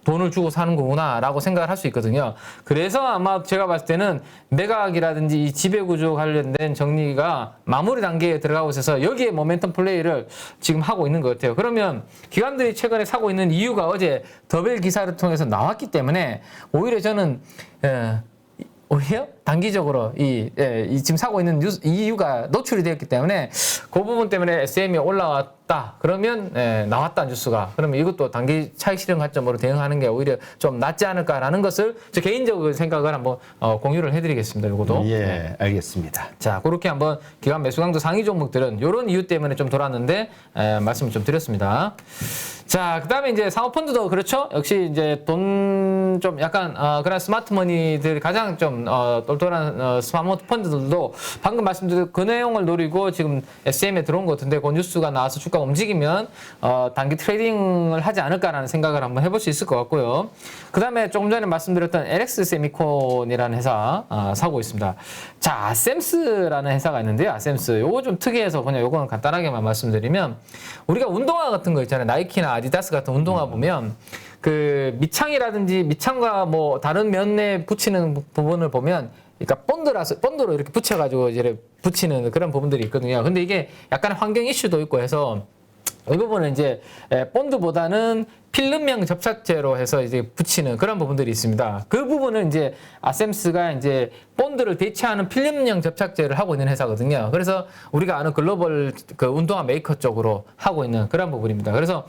S2: 돈을 주고 사는 거구나라고 생각을 할 수 있거든요. 그래서 아마 제가 봤을 때는 매각이라든지 이 지배구조 관련된 정리가 마무리 단계에 들어가고 있어서 여기에 모멘텀 플레이를 지금 하고 있는 것 같아요. 그러면 기관들이 최근에 사고 있는 이유가 어제 더벨 기사를 통해서 나왔기 때문에 오히려 저는 오히려 단기적으로 이 지금 사고 있는 이유가 노출이 되었기 때문에 그 부분 때문에 SM이 올라왔다. 그러면 나왔다 뉴스가. 그러면 이것도 단기 차익 실현 관점으로 대응하는 게 오히려 좀 낫지 않을까라는 것을 저 개인적인 생각을 한번 공유를 해드리겠습니다. 이것도.
S1: 예, 알겠습니다.
S2: 자, 그렇게 한번 기관 매수 강도 상위 종목들은 이런 이유 때문에 좀 돌았는데 말씀을 좀 드렸습니다. 자, 그다음에 이제 사모펀드도 그렇죠. 역시 이제 돈 좀 약간 그런 스마트머니들 가장 좀 똘똘한 사모펀드들도 방금 말씀드린 그 내용을 노리고 지금 SM에 들어온 것 같은데 그 뉴스가 나와서 주가가 움직이면 단기 트레이딩을 하지 않을까라는 생각을 한번 해볼 수 있을 것 같고요. 그다음에 조금 전에 말씀드렸던 LX 세미콘이라는 회사 사고 있습니다. 자, 아셈스라는 회사가 있는데요. 아셈스 요거 좀 특이해서 그냥 요거는 간단하게만 말씀드리면 우리가 운동화 같은 거 있잖아요. 나이키나 아디다스 같은 운동화 보면 그 밑창이라든지 밑창과 뭐 다른 면에 붙이는 부분을 보면 그러니까 본드로 이렇게 붙여가지고 이제 붙이는 그런 부분들이 있거든요. 근데 이게 약간 환경 이슈도 있고 해서 이 부분은 이제 본드보다는 필름형 접착제로 해서 이제 붙이는 그런 부분들이 있습니다. 그 부분은 이제 아셈스가 이제 본드를 대체하는 필름형 접착제를 하고 있는 회사거든요. 그래서 우리가 아는 글로벌 그 운동화 메이커 쪽으로 하고 있는 그런 부분입니다. 그래서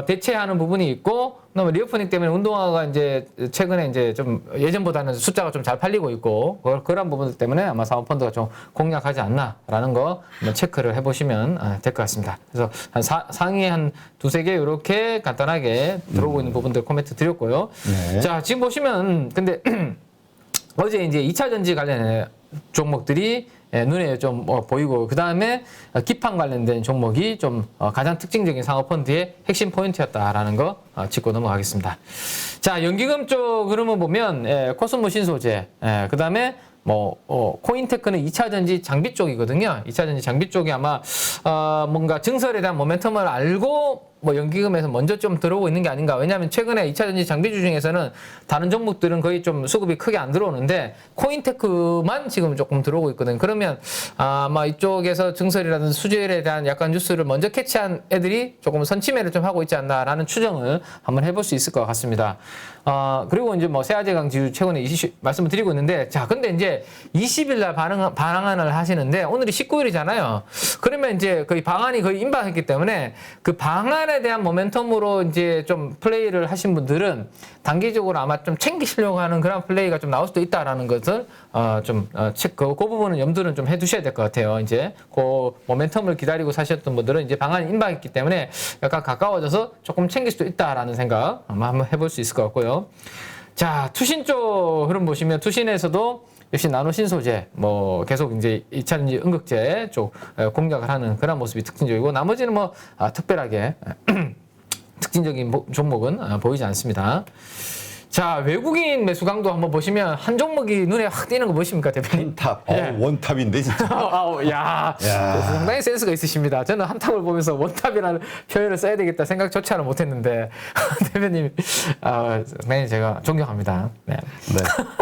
S2: 대체하는 부분이 있고, 그다음에 리오프닝 때문에 운동화가 이제 최근에 이제 좀 예전보다는 숫자가 좀 잘 팔리고 있고 그런 부분들 때문에 아마 사모펀드가 좀 공략하지 않나라는 거 한번 체크를 해보시면 될 것 같습니다. 그래서 한 상위에 한 두세 개 이렇게 간단하게 들어오고 있는 부분들 코멘트 드렸고요.
S1: 네.
S2: 자, 지금 보시면 근데 어제 이제 2차 전지 관련 종목들이 눈에 좀 보이고, 그 다음에 기판 관련된 종목이 좀 가장 특징적인 상호펀드의 핵심 포인트였다라는 거 짚고 넘어가겠습니다. 자, 연기금 쪽 흐름을 보면 코스모 신소재, 그 다음에 코인테크는 2차 전지 장비 쪽이거든요. 2차 전지 장비 쪽이 아마 뭔가 증설에 대한 모멘텀을 알고 연기금에서 먼저 좀 들어오고 있는 게 아닌가. 왜냐하면 최근에 2차 전지 장비주 중에서는 다른 종목들은 거의 좀 수급이 크게 안 들어오는데 코인테크만 지금 조금 들어오고 있거든요. 그러면 아마 이쪽에서 증설이라든지 수주에 대한 약간 뉴스를 먼저 캐치한 애들이 조금 선침해를 좀 하고 있지 않나라는 추정을 한번 해볼 수 있을 것 같습니다. 그리고 이제 세아제강 지수 최근에 말씀을 드리고 있는데, 자, 근데 이제 20일 날 방한을 하시는데 오늘이 19일이잖아요. 그러면 이제 거의 방한이 거의 임박했기 때문에 그 방한에 대한 모멘텀으로 이제 좀 플레이를 하신 분들은 단기적으로 아마 좀 챙기시려고 하는 그런 플레이가 좀 나올 수도 있다라는 것을 그 부분은 염두는 좀 해두셔야 될 것 같아요. 이제 그 모멘텀을 기다리고 사셨던 분들은 이제 방한이 임박했기 때문에 약간 가까워져서 조금 챙길 수도 있다라는 생각 아마 한번 해볼 수 있을 것 같고요. 자, 투신 쪽 흐름 보시면 투신에서도 역시 나노신소재 계속 이제 2차전지 음극재 쪽 공략을 하는 그런 모습이 특징적이고, 나머지는 특별하게 특징적인 종목은 보이지 않습니다. 자, 외국인 매수 강도 한번 보시면 한 종목이 눈에 확 띄는 거 보십니까, 대표님?
S1: 한탑, 원탑인데 진짜.
S2: 야, 상당히 센스가 있으십니다. 저는 한탑을 보면서 원탑이라는 표현을 써야 되겠다 생각조차는 못했는데 대표님, 상당히 제가 존경합니다. 네.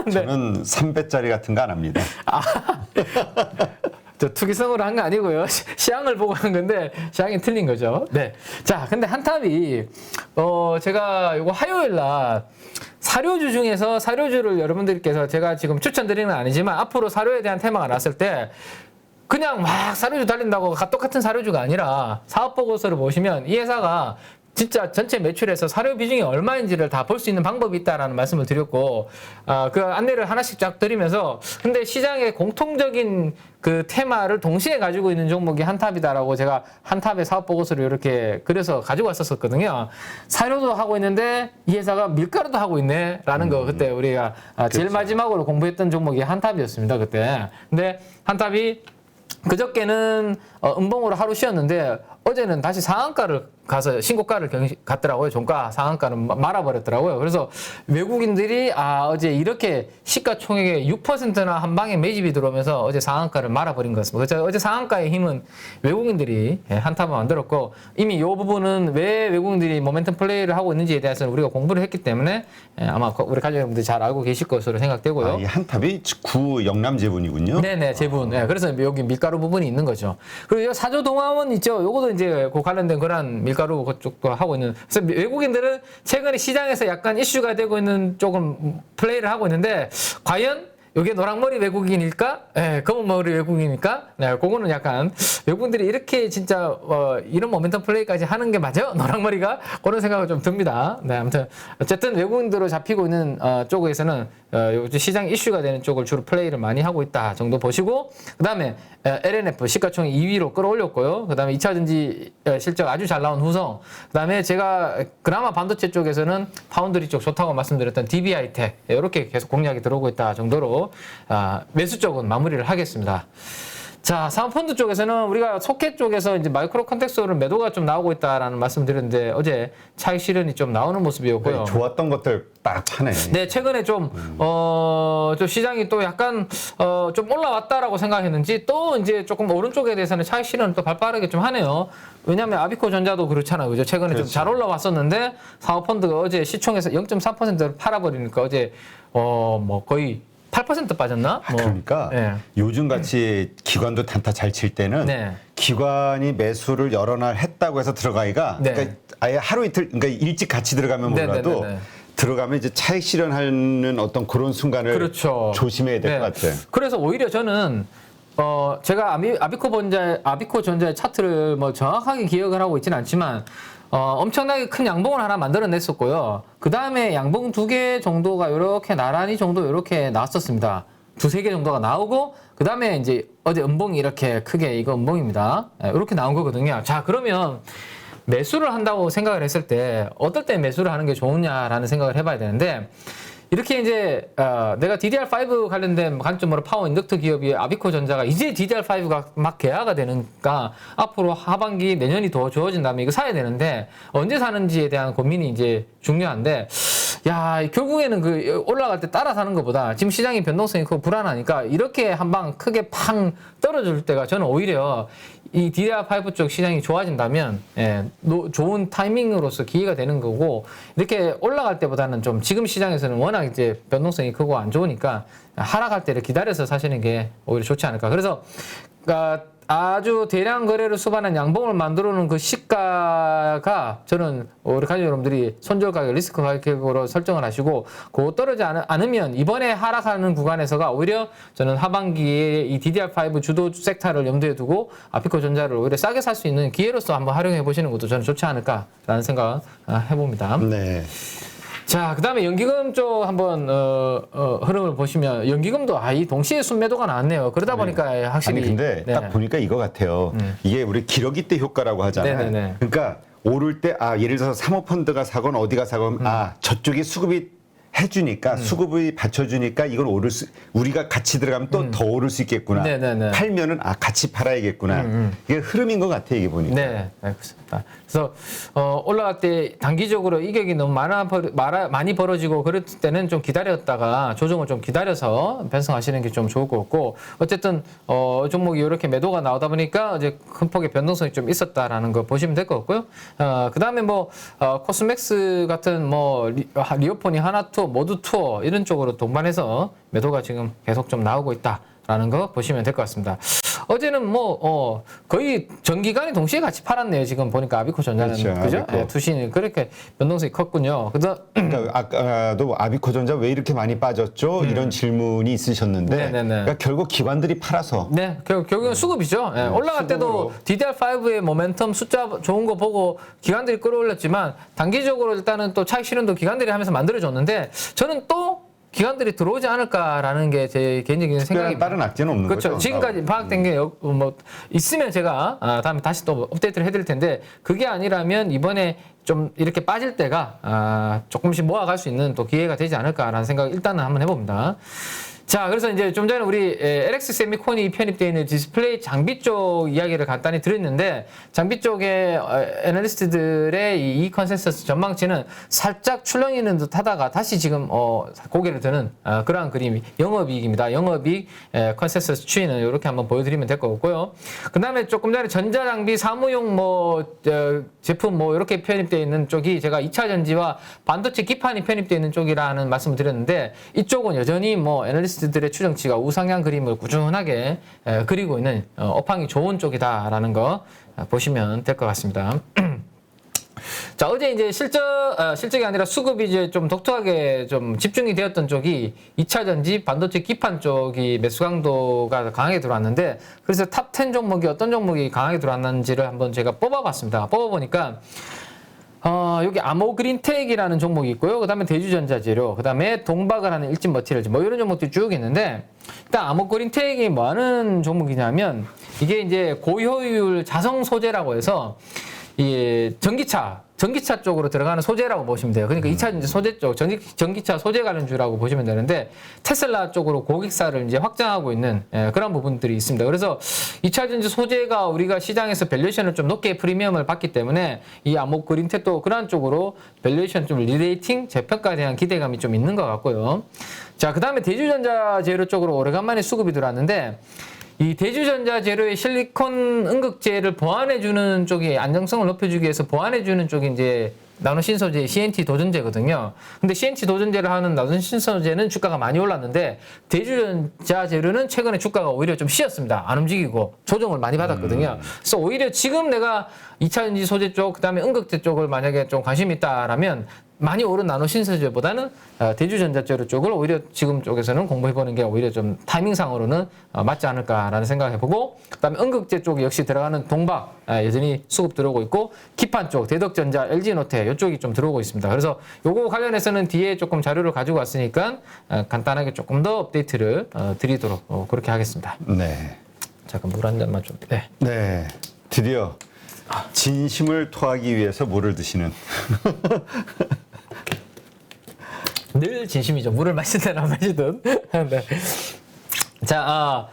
S1: 네. 저는 3배짜리 같은 거 안 합니다.
S2: 저 투기성으로 한 거 아니고요. 시향을 보고 한 건데 시향이 틀린 거죠. 네. 자, 근데 한탑이 제가 이거 화요일 날 사료주 중에서 사료주를 여러분들께서 제가 지금 추천드리는 건 아니지만 앞으로 사료에 대한 테마가 났을 때 그냥 막 사료주 달린다고 똑같은 사료주가 아니라 사업 보고서를 보시면 이 회사가 진짜 전체 매출에서 사료 비중이 얼마인지를 다 볼 수 있는 방법이 있다라는 말씀을 드렸고, 그 안내를 하나씩 쫙 드리면서, 근데 시장의 공통적인 그 테마를 동시에 가지고 있는 종목이 한탑이다라고 제가 한탑의 사업 보고서를 이렇게 그려서 가지고 왔었거든요. 사료도 하고 있는데 이 회사가 밀가루도 하고 있네라는 거 그때 우리가 제일 마지막으로 공부했던 종목이 한탑이었습니다, 그때. 근데 한탑이 그저께는 음봉으로 하루 쉬었는데 어제는 다시 상한가를 가서 신고가를 갔더라고요. 종가 상한가는 말아버렸더라고요. 그래서 외국인들이 어제 이렇게 시가총액의 6%나 한 방에 매집이 들어오면서 어제 상한가를 말아버린 것 같습니다. 그래서 어제 상한가의 힘은 외국인들이 한타만 만들었고, 이미 이 부분은 왜 외국인들이 모멘텀 플레이를 하고 있는지에 대해서는 우리가 공부를 했기 때문에 아마 우리 가족 여러분들이 잘 알고 계실 것으로 생각되고요.
S1: 이 한탑이 구 영남 제분이군요.
S2: 네네, 제분. 네, 그래서 여기 밀가루 부분이 있는 거죠. 그리고 사조 동화원 있죠. 요것도 이제 그 관련된 그런 밀가루 그쪽도 하고 있는. 그래서 외국인들은 최근에 시장에서 약간 이슈가 되고 있는 조금 플레이를 하고 있는데, 과연 이게 노랑머리 외국인일까? 예, 검은머리 외국인일까? 네, 그거는 약간 외국인들이 이렇게 진짜 이런 모멘텀 플레이까지 하는 게 맞아요? 노랑머리가? 그런 생각이 좀 듭니다. 네, 아무튼 어쨌든 외국인들로 잡히고 있는 쪽에서는 시장 이슈가 되는 쪽을 주로 플레이를 많이 하고 있다 정도 보시고, 그 다음에 LNF 시가총액 2위로 끌어올렸고요. 그 다음에 2차 전지 실적 아주 잘 나온 후성, 그 다음에 제가 그나마 반도체 쪽에서는 파운드리 쪽 좋다고 말씀드렸던 DBI텍, 이렇게 계속 공략이 들어오고 있다 정도로 매수 쪽은 마무리를 하겠습니다. 자, 사모펀드 쪽에서는 우리가 소켓 쪽에서 이제 마이크로 컨텍스트로 매도가 좀 나오고 있다라는 말씀을 드렸는데, 어제 차익 실현이 좀 나오는 모습이었고요.
S1: 네, 좋았던 것들 딱 차네.
S2: 네, 최근에 좀 시장이 또 약간, 좀 올라왔다라고 생각했는지, 또 이제 조금 오른쪽에 대해서는 차익 실현을 또 발빠르게 좀 하네요. 왜냐면 아비코 전자도 그렇잖아요. 그죠? 최근에 좀 잘 올라왔었는데, 사모펀드가 어제 시총에서 0.4%를 팔아버리니까 어제, 거의 8% 빠졌나?
S1: 그러니까
S2: 네.
S1: 요즘 같이 기관도 단타 잘 칠 때는
S2: 네.
S1: 기관이 매수를 여러 날 했다고 해서 들어가기가
S2: 네.
S1: 그러니까 아예 하루 이틀 그러니까 일찍 같이 들어가면 몰라도
S2: 네네네네.
S1: 들어가면 이제 차익 실현하는 어떤 그런 순간을
S2: 그렇죠.
S1: 조심해야 될 것 같아요.
S2: 그래서 오히려 저는 제가 아비코 전자의 차트를 뭐 정확하게 기억을 하고 있지는 않지만 엄청나게 큰 양봉을 하나 만들어냈었고요. 그 다음에 양봉 2개 정도가 이렇게 나란히 정도 이렇게 나왔었습니다. 2-3개 정도가 나오고, 그 다음에 이제 어제 음봉이 이렇게 크게, 이거 음봉입니다. 이렇게 나온 거거든요. 자, 그러면 매수를 한다고 생각을 했을 때 어떨 때 매수를 하는 게 좋으냐라는 생각을 해봐야 되는데, 이렇게 이제 내가 DDR5 관련된 관점으로 파워 인덕터 기업이 아비코 전자가 이제 DDR5가 막 개화가 되니까 앞으로 하반기 내년이 더 좋아진다면 이거 사야 되는데 언제 사는지에 대한 고민이 이제 중요한데, 야, 결국에는 그 올라갈 때 따라 사는 것보다 지금 시장이 변동성이 크고 불안하니까 이렇게 한 방 크게 팡 떨어질 때가 저는 오히려 이 DDR5 쪽 시장이 좋아진다면 좋은 타이밍으로서 기회가 되는 거고, 이렇게 올라갈 때보다는 좀 지금 시장에서는 워낙 이제 변동성이 크고 안 좋으니까 하락할 때를 기다려서 사시는 게 오히려 좋지 않을까. 그래서 아주 대량 거래를 수반한 양봉을 만들어 놓은 그 시가가 저는 우리 가족 여러분들이 손절 가격, 리스크 가격으로 설정을 하시고, 그거 떨어지지 않으면 이번에 하락하는 구간에서가 오히려 저는 하반기에 이 DDR5 주도 섹터를 염두에 두고 아피코 전자를 오히려 싸게 살 수 있는 기회로서 한번 활용해 보시는 것도 저는 좋지 않을까라는 생각 해봅니다.
S1: 네.
S2: 자, 그 다음에 연기금 쪽 한번 흐름을 보시면 연기금도 이 동시에 순매도가 나왔네요. 그러다 보니까 확실히.
S1: 아니 근데
S2: 네.
S1: 딱 보니까 이거 같아요. 이게 우리 기러기 때 효과라고 하잖아요.
S2: 네네네.
S1: 그러니까 오를 때 예를 들어서 사모펀드가 사건 어디가 사건 저쪽이 수급이 해주니까 수급이 받쳐주니까 이걸 우리가 같이 들어가면 또 더 오를 수 있겠구나.
S2: 네네네.
S1: 팔면은 같이 팔아야겠구나. 이게 흐름인 것 같아 이게 보니까.
S2: 네, 그렇습니다. 그래서 올라갈 때 단기적으로 이격이 너무 많이 벌어지고 그럴 때는 좀 기다렸다가 조정을 좀 기다려서 편성하시는 게 좀 좋을 것 같고, 어쨌든 종목이 이렇게 매도가 나오다 보니까 이제 큰 폭의 변동성이 좀 있었다라는 거 보시면 될 것 같고요. 그 다음에 코스맥스 같은 리오폰이 하나투어, 모두투어 이런 쪽으로 동반해서 매도가 지금 계속 좀 나오고 있다라는 거 보시면 될 것 같습니다. 어제는 거의 전기간이 동시에 같이 팔았네요. 지금 보니까 아비코 전자는. 그죠?
S1: 아비코.
S2: 네, 투신이 그렇게 변동성이 컸군요.
S1: 그러니까 아까도 아비코 전자 왜 이렇게 많이 빠졌죠? 이런 질문이 있으셨는데,
S2: 네네네.
S1: 그러니까 결국 기관들이 팔아서.
S2: 네, 결국은 수급이죠. 네, 올라갈 때도 DDR5의 모멘텀 숫자 좋은 거 보고 기관들이 끌어올렸지만, 단기적으로 일단은 또 차익 실현도 기관들이 하면서 만들어줬는데, 저는 또 기관들이 들어오지 않을까라는 게 제 개인적인 생각입니다.
S1: 다른 악재는 없는
S2: 그렇죠.
S1: 거죠.
S2: 지금까지 파악된 게 있으면 제가 다음에 다시 또 업데이트를 해드릴 텐데, 그게 아니라면 이번에 좀 이렇게 빠질 때가 조금씩 모아갈 수 있는 또 기회가 되지 않을까라는 생각 일단은 한번 해봅니다. 자, 그래서 이제 좀 전에 우리 LX 세미콘이 편입되어 있는 디스플레이 장비 쪽 이야기를 간단히 드렸는데, 장비 쪽의 애널리스트들의 이 컨센서스 전망치는 살짝 출렁이는 듯 하다가 다시 지금 고개를 드는 그러한 그림이 영업이익입니다. 영업이익 컨센서스 추이는 이렇게 한번 보여드리면 될 것 같고요. 그 다음에 조금 전에 전자장비 사무용 제품 이렇게 편입되어 있는 쪽이 제가 2차 전지와 반도체 기판이 편입되어 있는 쪽이라는 말씀을 드렸는데, 이쪽은 여전히 애널리스트들의 추정치가 우상향 그림을 꾸준하게 그리고 있는 업황이 좋은 쪽이다라는 거 보시면 될 것 같습니다. 자, 어제 이제 실적이 아니라 수급이 이제 좀 독특하게 좀 집중이 되었던 쪽이 2차 전지 반도체 기판 쪽이 매수 강도가 강하게 들어왔는데, 그래서 탑 10 종목이 어떤 종목이 강하게 들어왔는지를 한번 제가 뽑아봤습니다. 뽑아보니까 여기 아모그린텍이라는 종목이 있고요. 그 다음에 대주전자재료, 그 다음에 동박을 하는 일진머티리얼즈, 이런 종목들이 쭉 있는데, 일단 아모그린텍이 뭐 하는 종목이냐면, 이게 이제 고효율 자성 소재라고 해서, 이 전기차 쪽으로 들어가는 소재라고 보시면 돼요. 그러니까 2차 이제 소재 쪽, 전기차 소재 관련주라고 보시면 되는데, 테슬라 쪽으로 고객사를 이제 확장하고 있는 그런 부분들이 있습니다. 그래서 2차 전지 소재가 우리가 시장에서 밸류에이션을 좀 높게 프리미엄을 받기 때문에 이 아모그린텍도 그런 쪽으로 밸류에이션 좀 리레이팅, 재평가에 대한 기대감이 좀 있는 것 같고요. 자, 그 다음에 대주전자 재료 쪽으로 오래간만에 수급이 들어왔는데, 이 대주전자 재료의 실리콘 응급제를 보완해주는 쪽이 안정성을 높여주기 위해서 보완해주는 쪽이 이제 나노신소재 CNT 도전제거든요. 근데 CNT 도전제를 하는 나노신소재는 주가가 많이 올랐는데, 대주전자 재료는 최근에 주가가 오히려 좀 쉬었습니다. 안 움직이고 조정을 많이 받았거든요. 그래서 오히려 지금 내가 2차전지 소재 쪽, 그 다음에 응급제 쪽을 만약에 좀 관심이 있다라면 많이 오른 나노신소재보다는 대주전자재료 쪽을 오히려 지금 쪽에서는 공부해보는 게 오히려 좀 타이밍상으로는 맞지 않을까라는 생각해보고, 그 다음에 응급제 쪽 역시 들어가는 동박 여전히 수급 들어오고 있고, 기판 쪽 대덕전자, LG노태 이쪽이 좀 들어오고 있습니다. 그래서 요거 관련해서는 뒤에 조금 자료를 가지고 왔으니까 간단하게 조금 더 업데이트를 드리도록 그렇게 하겠습니다.
S1: 네.
S2: 잠깐 물 한 잔만 좀. 네.
S1: 네. 드디어 진심을 토하기 위해서 물을 드시는.
S2: 늘 진심이죠. 물을 마실 때나 안 마시든. 네. 자,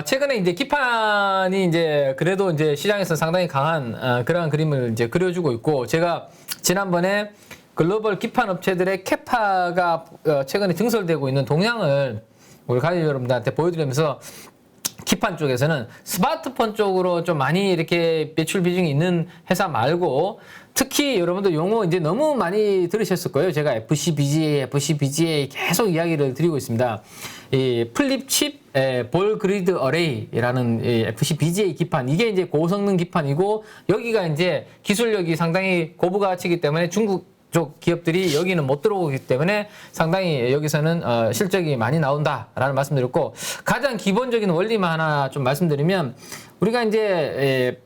S2: 최근에 이제 기판이 이제 그래도 이제 시장에서 상당히 강한 그러한 그림을 이제 그려주고 있고, 제가 지난번에 글로벌 기판 업체들의 캐파가 최근에 증설되고 있는 동향을 우리 가족 여러분들한테 보여드리면서, 기판 쪽에서는 스마트폰 쪽으로 좀 많이 이렇게 매출 비중이 있는 회사 말고, 특히 여러분들 용어 이제 너무 많이 들으셨을 거예요. 제가 FCBGA 계속 이야기를 드리고 있습니다. 이 플립칩 볼 그리드 어레이라는 FCBGA 기판, 이게 이제 고성능 기판이고, 여기가 이제 기술력이 상당히 고부가치이기 때문에 중국 쪽 기업들이 여기는 못 들어오기 때문에 상당히 여기서는 실적이 많이 나온다라는 말씀드렸고, 가장 기본적인 원리만 하나 좀 말씀드리면, 우리가 이제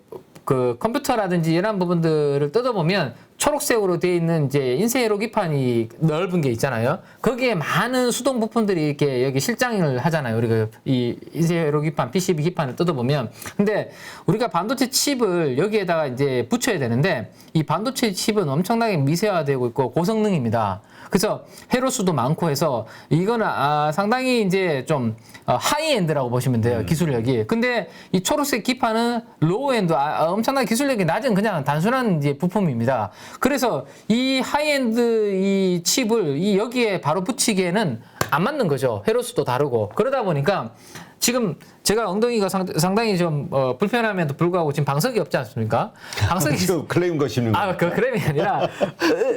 S2: 그 컴퓨터라든지 이런 부분들을 뜯어보면 초록색으로 되어 있는 이제 인쇄로 기판이 넓은 게 있잖아요. 거기에 많은 수동 부품들이 이렇게 여기 실장을 하잖아요. 우리가 이 인쇄로 기판, PCB 기판을 뜯어보면. 근데 우리가 반도체 칩을 여기에다가 이제 붙여야 되는데, 이 반도체 칩은 엄청나게 미세화되고 있고 고성능입니다. 그래서 회로수도 많고 해서 이거는 상당히 이제 좀 하이엔드라고 보시면 돼요. 기술력이. 근데 이 초록색 기판은 로우엔드, 엄청나게 기술력이 낮은 그냥 단순한 이제 부품입니다. 그래서 이 하이엔드 이 칩을 여기에 바로 붙이기에는 안 맞는 거죠. 회로수도 다르고. 그러다 보니까 지금 제가 엉덩이가 상당히 좀 불편함에도 불구하고 지금 방석이 없지 않습니까? 방석이
S1: 지금 클레임 거시는 거예요.
S2: 그 클레임이 아니라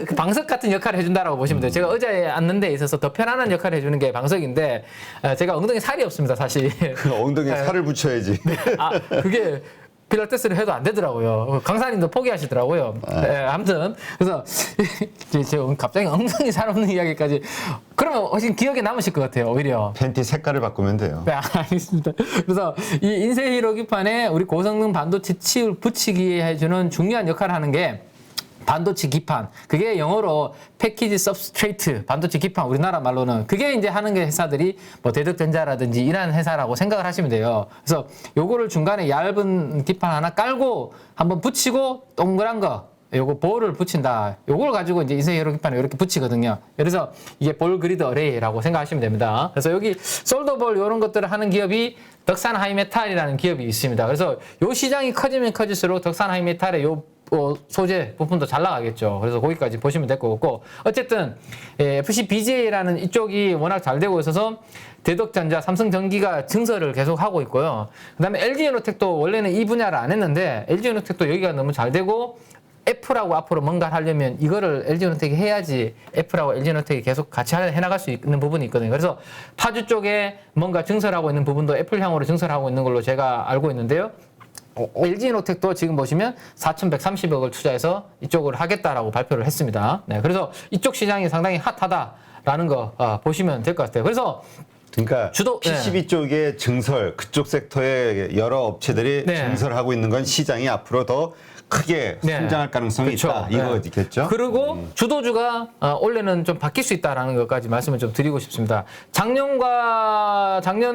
S2: 그 방석 같은 역할을 해준다라고 보시면 돼요. 제가 의자에 앉는 데 있어서 더 편안한 역할을 해주는 게 방석인데, 제가 엉덩이 살이 없습니다, 사실.
S1: 엉덩이에 살을 붙여야지.
S2: 그게 필라테스를 해도 안 되더라고요. 강사님도 포기하시더라고요. 네, 아무튼 그래서 제가 갑자기 엉덩이 살 없는 이야기까지. 그러면 훨씬 기억에 남으실 것 같아요, 오히려.
S1: 팬티 색깔을 바꾸면 돼요.
S2: 네, 알겠습니다. 그래서 이 인쇄 히로 기판에 우리 고성능 반도체 칩을 붙이기 해주는 중요한 역할을 하는 게 반도체 기판. 그게 영어로 패키지 서브스트레이트, 반도체 기판, 우리나라 말로는 그게 이제 하는 게 회사들이 뭐 대덕전자라든지 이런 회사라고 생각을 하시면 돼요. 그래서 요거를 중간에 얇은 기판 하나 깔고 한번 붙이고 동그란 거, 요거 볼을 붙인다. 요걸 가지고 이제 인쇄 회로기판을 이렇게 붙이거든요. 그래서 이게 볼 그리드 어레이라고 생각하시면 됩니다. 그래서 여기 솔더볼 이런 것들을 하는 기업이 덕산 하이메탈이라는 기업이 있습니다. 그래서 요 시장이 커지면 커질수록 덕산 하이메탈의 요 소재 부품도 잘 나가겠죠. 그래서 거기까지 보시면 될 것 같고, 어쨌든 FC BGA라는 이쪽이 워낙 잘 되고 있어서 대덕전자, 삼성전기가 증설을 계속 하고 있고요. 그다음에 LG에너텍도 원래는 이 분야를 안 했는데 LG에너텍도 여기가 너무 잘 되고, F라고 앞으로 뭔가를 하려면 이거를 LG에너텍이 해야지 F라고 LG에너텍이 계속 같이 해나갈 수 있는 부분이 있거든요. 그래서 파주 쪽에 뭔가 증설하고 있는 부분도 애플향으로 증설하고 있는 걸로 제가 알고 있는데요. LG에너텍도 지금 보시면 4,130억을 투자해서 이쪽을 하겠다라고 발표를 했습니다. 네, 그래서 이쪽 시장이 상당히 핫하다라는 거 보시면 될 것 같아요. 그래서
S1: 그러니까
S2: 주도-
S1: PCB 쪽의 증설, 그쪽 섹터의 여러 업체들이
S2: 네.
S1: 증설하고 있는 건 시장이 앞으로 더 크게
S2: 네.
S1: 성장할 가능성이
S2: 그렇죠.
S1: 있다.
S2: 네.
S1: 이거겠죠?
S2: 그리고 주도주가 올해는 좀 바뀔 수 있다라는 것까지 말씀을 좀 드리고 싶습니다. 작년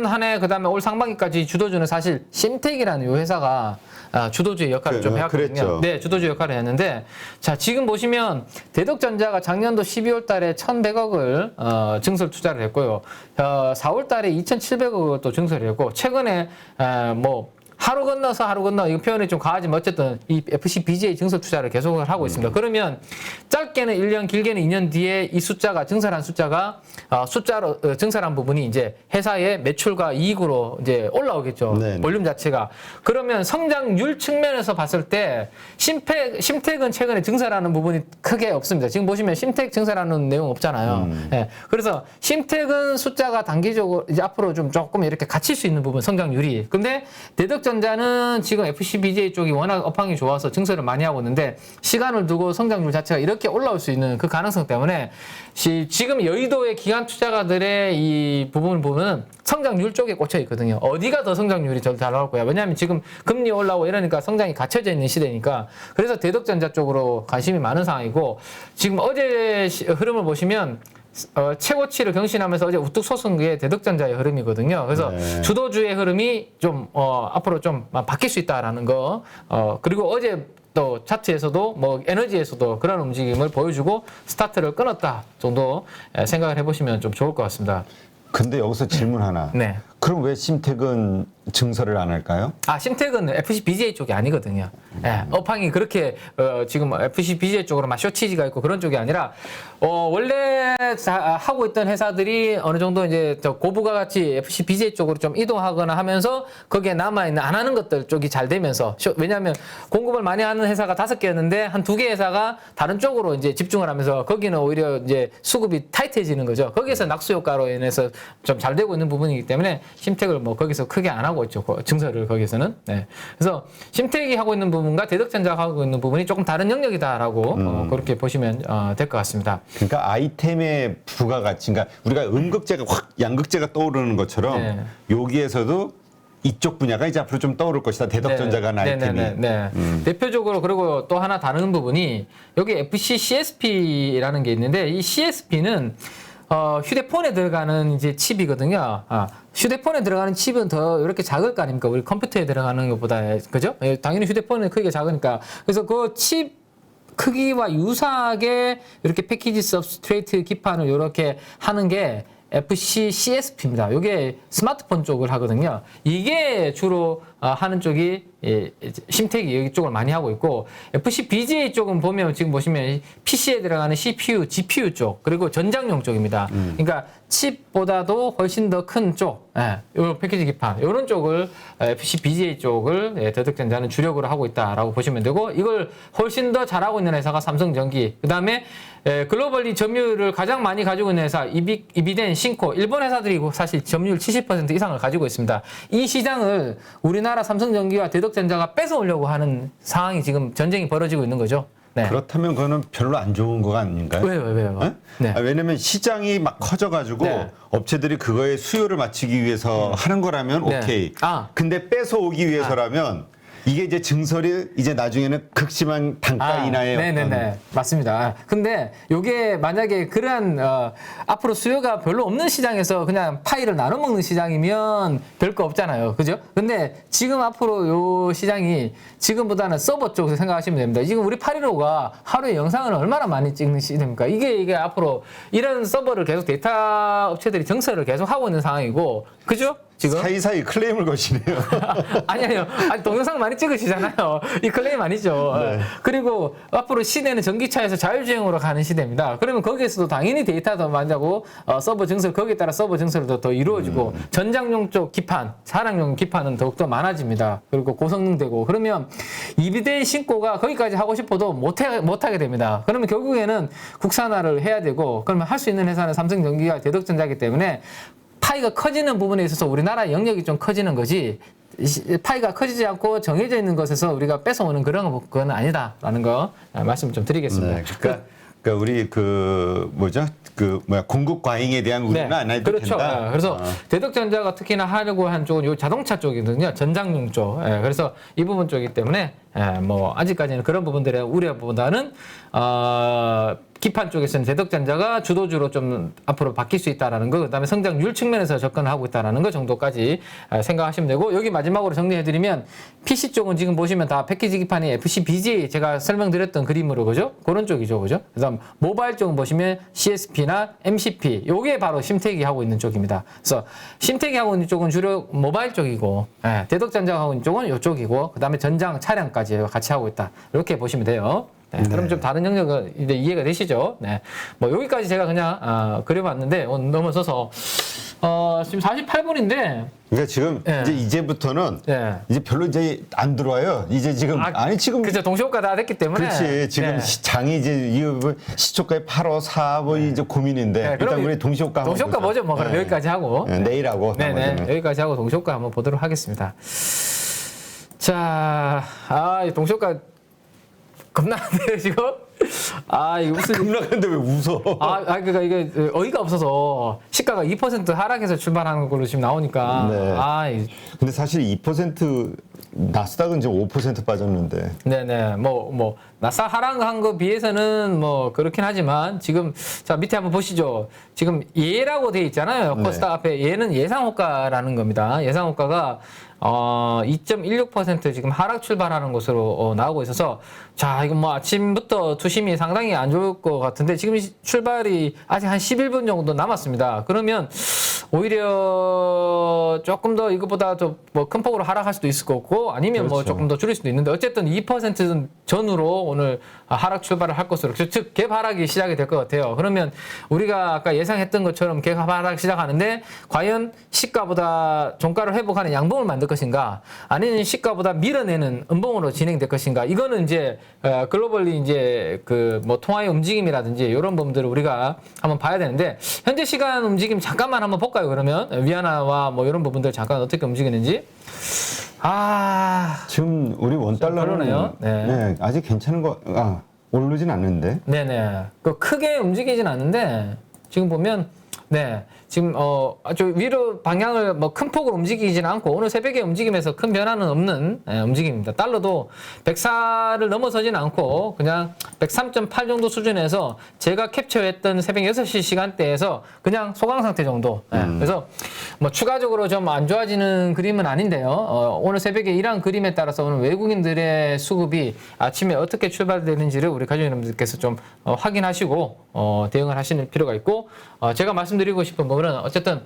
S2: 한 해 그다음에 올 상반기까지 주도주는 사실 심텍이라는 이 회사가 주도주의 역할을 좀 해왔거든요.
S1: 그랬죠.
S2: 네, 주도주 역할을 했는데, 자, 지금 보시면 대덕전자가 작년도 12월 달에 1,100억을 증설 투자를 했고요. 4월 달에 2,700억을 또 증설을 했고, 최근에 하루 건너 이 표현이 좀 과하지만 어쨌든 이 FC BGA 증설 투자를 계속을 하고 있습니다. 그러면 짧게는 1년, 길게는 2년 뒤에 이 숫자가 증설한 숫자가 숫자로 증설한 부분이 이제 회사의 매출과 이익으로 이제 올라오겠죠.
S1: 네네.
S2: 볼륨 자체가. 그러면 성장률 측면에서 봤을 때 심텍은 최근에 증설하는 부분이 크게 없습니다. 지금 보시면 심텍 증설하는 내용 없잖아요. 예. 그래서 심텍은 숫자가 단기적으로 이제 앞으로 좀 조금 이렇게 갇힐 수 있는 부분 성장률이. 근데 대덕전자는 지금 FC BGA 쪽이 워낙 업황이 좋아서 증설을 많이 하고 있는데 시간을 두고 성장률 자체가 이렇게 올라올 수 있는 그 가능성 때문에 지금 여의도의 기관 투자가들의 이 부분을 보면 성장률 쪽에 꽂혀 있거든요. 어디가 더 성장률이 잘 나올 거야. 왜냐하면 지금 금리 올라오고 이러니까 성장이 갇혀져 있는 시대니까. 그래서 대덕전자 쪽으로 관심이 많은 상황이고, 지금 어제 흐름을 보시면 최고치를 경신하면서 어제 우뚝 솟은 게 대덕전자의 흐름이거든요. 그래서
S1: 네.
S2: 주도주의 흐름이 좀 앞으로 좀 바뀔 수 있다라는 거. 그리고 어제 또 차트에서도 뭐 에너지에서도 그런 움직임을 보여주고 스타트를 끊었다 정도 생각을 해보시면 좀 좋을 것 같습니다.
S1: 근데 여기서 질문 하나.
S2: 네.
S1: 그럼 왜 심텍은 증설을 안 할까요?
S2: 심텍은 FC BGA 쪽이 아니거든요. 예, 업황이 그렇게 지금 FC BGA 쪽으로 막 쇼치지가 있고 그런 쪽이 아니라 원래 하고 있던 회사들이 어느 정도 이제 고부가 같이 FC BGA 쪽으로 좀 이동하거나 하면서 거기에 남아있는 안 하는 것들 쪽이 잘 되면서 왜냐하면 공급을 많이 하는 회사가 5개였는데 한 2개 회사가 다른 쪽으로 이제 집중을 하면서 거기는 오히려 이제 수급이 타이트해지는 거죠. 거기에서 낙수 효과로 인해서 좀 잘 되고 있는 부분이기 때문에 심텍을 뭐 거기서 크게 안 하고 있죠. 증설을 거기서는. 네. 그래서 심텍이 하고 있는 부분과 대덕전자가 하고 있는 부분이 조금 다른 영역이다라고 그렇게 보시면 될 것 같습니다.
S1: 그러니까 아이템의 부가가치, 그러니까 우리가 음극재가 확 양극재가 떠오르는 것처럼
S2: 네.
S1: 여기에서도 이쪽 분야가 이제 앞으로 좀 떠오를 것이다. 대덕전자가 한 아이템이.
S2: 네. 대표적으로 그리고 또 하나 다른 부분이 여기 FC CSP라는 게 있는데 이 CSP는 휴대폰에 들어가는 이제 칩이거든요. 휴대폰에 들어가는 칩은 더 이렇게 작을 거 아닙니까? 우리 컴퓨터에 들어가는 것보다. 그죠? 당연히 휴대폰은 크기가 작으니까. 그래서 그 칩 크기와 유사하게 이렇게 패키지 서브스트레이트 기판을 이렇게 하는 게 FC CSP입니다. 이게 스마트폰 쪽을 하거든요. 이게 주로 하는 쪽이 심텍이 여기 쪽을 많이 하고 있고, FC BGA 쪽은 보면 지금 보시면 PC에 들어가는 CPU, GPU 쪽, 그리고 전장용 쪽입니다. 그러니까 칩보다도 훨씬 더 큰 쪽, 요 패키지 기판, 이런 쪽을 FC BGA 쪽을 대덕전자는 주력으로 하고 있다라고 보시면 되고, 이걸 훨씬 더 잘하고 있는 회사가 삼성전기, 그 다음에 글로벌리 점유율을 가장 많이 가지고 있는 회사 이비덴, 신코, 일본 회사들이 사실 점유율 70% 이상을 가지고 있습니다. 이 시장을 우리나라 삼성전기와 대덕전자가 뺏어오려고 하는 상황이 지금 전쟁이 벌어지고 있는 거죠. 네.
S1: 그렇다면 그거는 별로 안 좋은 거 아닌가요?
S2: 왜요?
S1: 네?
S2: 네.
S1: 왜냐면 시장이 막 커져가지고
S2: 네.
S1: 업체들이 그거에 수요를 맞추기 위해서 하는 거라면
S2: 네.
S1: 오케이.
S2: 아.
S1: 근데 뺏어오기 위해서라면 이게 이제 증설이 이제 나중에는 극심한 단가 인하의
S2: 네네네. 맞습니다. 근데 요게 만약에 그러한, 앞으로 수요가 별로 없는 시장에서 그냥 파이를 나눠 먹는 시장이면 별거 없잖아요. 그죠? 근데 지금 앞으로 요 시장이 지금보다는 서버 쪽에서 생각하시면 됩니다. 지금 우리 815가 하루에 영상을 얼마나 많이 찍는 시대입니까? 이게 앞으로 이런 서버를 계속 데이터 업체들이 증설을 계속 하고 있는 상황이고, 그죠? 지금?
S1: 사이사이 클레임을 거시네요.
S2: 아니요. 아니, 동영상 많이 찍으시잖아요. 이 클레임 아니죠.
S1: 네.
S2: 그리고 앞으로 시대는 전기차에서 자율주행으로 가는 시대입니다. 그러면 거기에서도 당연히 데이터도 많이하고 서버 증설, 거기에 따라 서버 증설도 더 이루어지고 전장용 쪽 기판, 사랑용 기판은 더욱더 많아집니다. 그리고 고성능되고 그러면 EV대 신고가 거기까지 하고 싶어도 못하게 됩니다. 그러면 결국에는 국산화를 해야 되고 그러면 할 수 있는 회사는 삼성전기가 대덕전자이기 때문에 파이가 커지는 부분에 있어서 우리나라 영역이 좀 커지는 거지 파이가 커지지 않고 정해져 있는 것에서 우리가 뺏어오는 그런 건 아니다라는 거 말씀 좀 드리겠습니다.
S1: 네, 그러니까 우리 공급 과잉에 대한 우려는 안 해도
S2: 그렇죠.
S1: 된다.
S2: 네, 그래서 대덕전자가 특히나 하려고 한 쪽은 요 자동차 쪽이거든요. 전장용 쪽. 그래서 이 부분 쪽이기 때문에 뭐 아직까지는 그런 부분들의 우려보다는 기판 쪽에서는 대덕전자가 주도주로 좀 앞으로 바뀔 수 있다라는 거, 그다음에 성장률 측면에서 접근을 하고 있다라는 거 정도까지 생각하시면 되고, 여기 마지막으로 정리해드리면 PC 쪽은 지금 보시면 다 패키지 기판이 FC, BGA 제가 설명드렸던 그림으로 그죠? 그런 쪽이죠, 그죠? 그다음 모바일 쪽은 보시면 CSP나 MCP, 요게 바로 심택이 하고 있는 쪽입니다. 그래서 심택이 하고 있는 쪽은 주로 모바일 쪽이고, 대덕전자가 하고 있는 쪽은 요쪽이고, 그다음에 전장 차량까지 같이 하고 있다. 이렇게 보시면 돼요. 네, 그럼 좀 다른 영역은 이제 이해가 되시죠? 네. 뭐 여기까지 제가 그냥 그려봤는데 넘어서서 지금 48분인데.
S1: 그러니까 지금 이제부터는 이제 별로 이제 안 들어와요. 이제 지금 지금
S2: 그죠, 동시호가 다 됐기 때문에.
S1: 그렇지. 지금 장이 이제 이거 시초가에 8호 4호 이제 고민인데 일단 우리 동시호가 한번
S2: 동시호가 뭐죠? 뭐 그럼 여기까지 하고
S1: 내일 하고
S2: 네네 여기까지 하고 동시호가 한번 보도록 하겠습니다. 자, 이 동시호가 겁나 안 돼요, 지금? 이거 무슨.
S1: 급락하는데 왜 웃어?
S2: 그러니까 이게 어이가 없어서 시가가 2% 하락해서 출발하는 걸로 지금 나오니까.
S1: 네. 근데 사실 2% 나스닥은 지금 5% 빠졌는데.
S2: 네네. 나스닥 하락한 거 비해서는 뭐 그렇긴 하지만 지금 자 밑에 한번 보시죠. 지금 예라고 돼 있잖아요. 코스닥 앞에 예는 예상호가라는 겁니다. 예상호가가 2.16% 지금 하락 출발하는 것으로 나오고 있어서 자 이건 뭐 아침부터 투심이 상당히 안 좋을 것 같은데 지금 출발이 아직 한 11분 정도 남았습니다. 그러면 오히려 조금 더 이것보다 좀 뭐 큰 폭으로 하락할 수도 있을 것 같고 아니면
S1: 그렇죠.
S2: 뭐 조금 더 줄일 수도 있는데 어쨌든 2% 전후로 오늘 하락 출발을 할 것으로 즉 갭 하락이 시작이 될 것 같아요. 그러면 우리가 아까 예상했던 것처럼 갭 하락 시작하는데 과연 시가보다 종가를 회복하는 양봉을 만들 것인가 아니면 시가보다 밀어내는 음봉으로 진행될 것인가 이거는 이제 글로벌리 이제 그 뭐 통화의 움직임이라든지 이런 부분들을 우리가 한번 봐야 되는데 현재 시간 움직임 잠깐만 한번 볼까요? 그러면 위안화와 뭐 이런 부분들 잠깐 어떻게 움직이는지.
S1: 지금 우리 원달러는 네, 아직 괜찮은 거 오르진 않는데.
S2: 네네. 그 크게 움직이진 않는데 지금 보면 지금 아주 위로 방향을 뭐 큰 폭으로 움직이지는 않고 오늘 새벽에 움직임에서 큰 변화는 없는 움직임입니다. 달러도 104를 넘어서지는 않고 그냥 103.8 정도 수준에서 제가 캡처했던 새벽 6시 시간대에서 그냥 소강 상태 정도. 그래서 뭐 추가적으로 좀 안 좋아지는 그림은 아닌데요. 오늘 새벽에 이러한 그림에 따라서 오늘 외국인들의 수급이 아침에 어떻게 출발되는지를 우리 가족 여러분들께서 좀 확인하시고 대응을 하시는 필요가 있고 제가 말씀드리고 싶은 부분은 어쨌든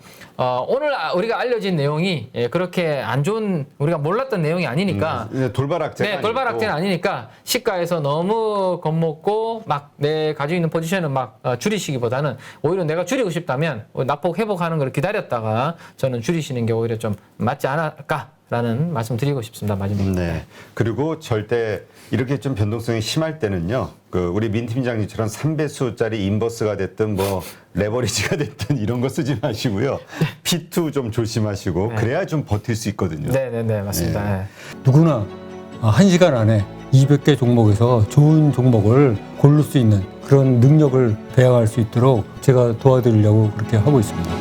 S2: 오늘 우리가 알려진 내용이 그렇게 안 좋은 우리가 몰랐던 내용이 아니니까
S1: 돌발악재는
S2: 돌발악재는 아니니까 시가에서 너무 겁먹고 막 내 가지고 있는 포지션을 막 줄이시기보다는 오히려 내가 줄이고 싶다면 낙폭 회복하는 걸 기다렸다가 저는 줄이시는 게 오히려 좀 맞지 않을까라는 말씀 드리고 싶습니다. 마지막으로.
S1: 네. 그리고 절대 이렇게 좀 변동성이 심할 때는요. 우리 민 팀장님처럼 3배수짜리 인버스가 됐든 뭐 레버리지가 됐든 이런 거 쓰지 마시고요. P2 좀 조심하시고 그래야 좀 버틸 수 있거든요.
S2: 네, 맞습니다. 네.
S3: 누구나 1시간 안에 200개 종목에서 좋은 종목을 고를 수 있는 그런 능력을 배양할 수 있도록 제가 도와드리려고 그렇게 하고 있습니다.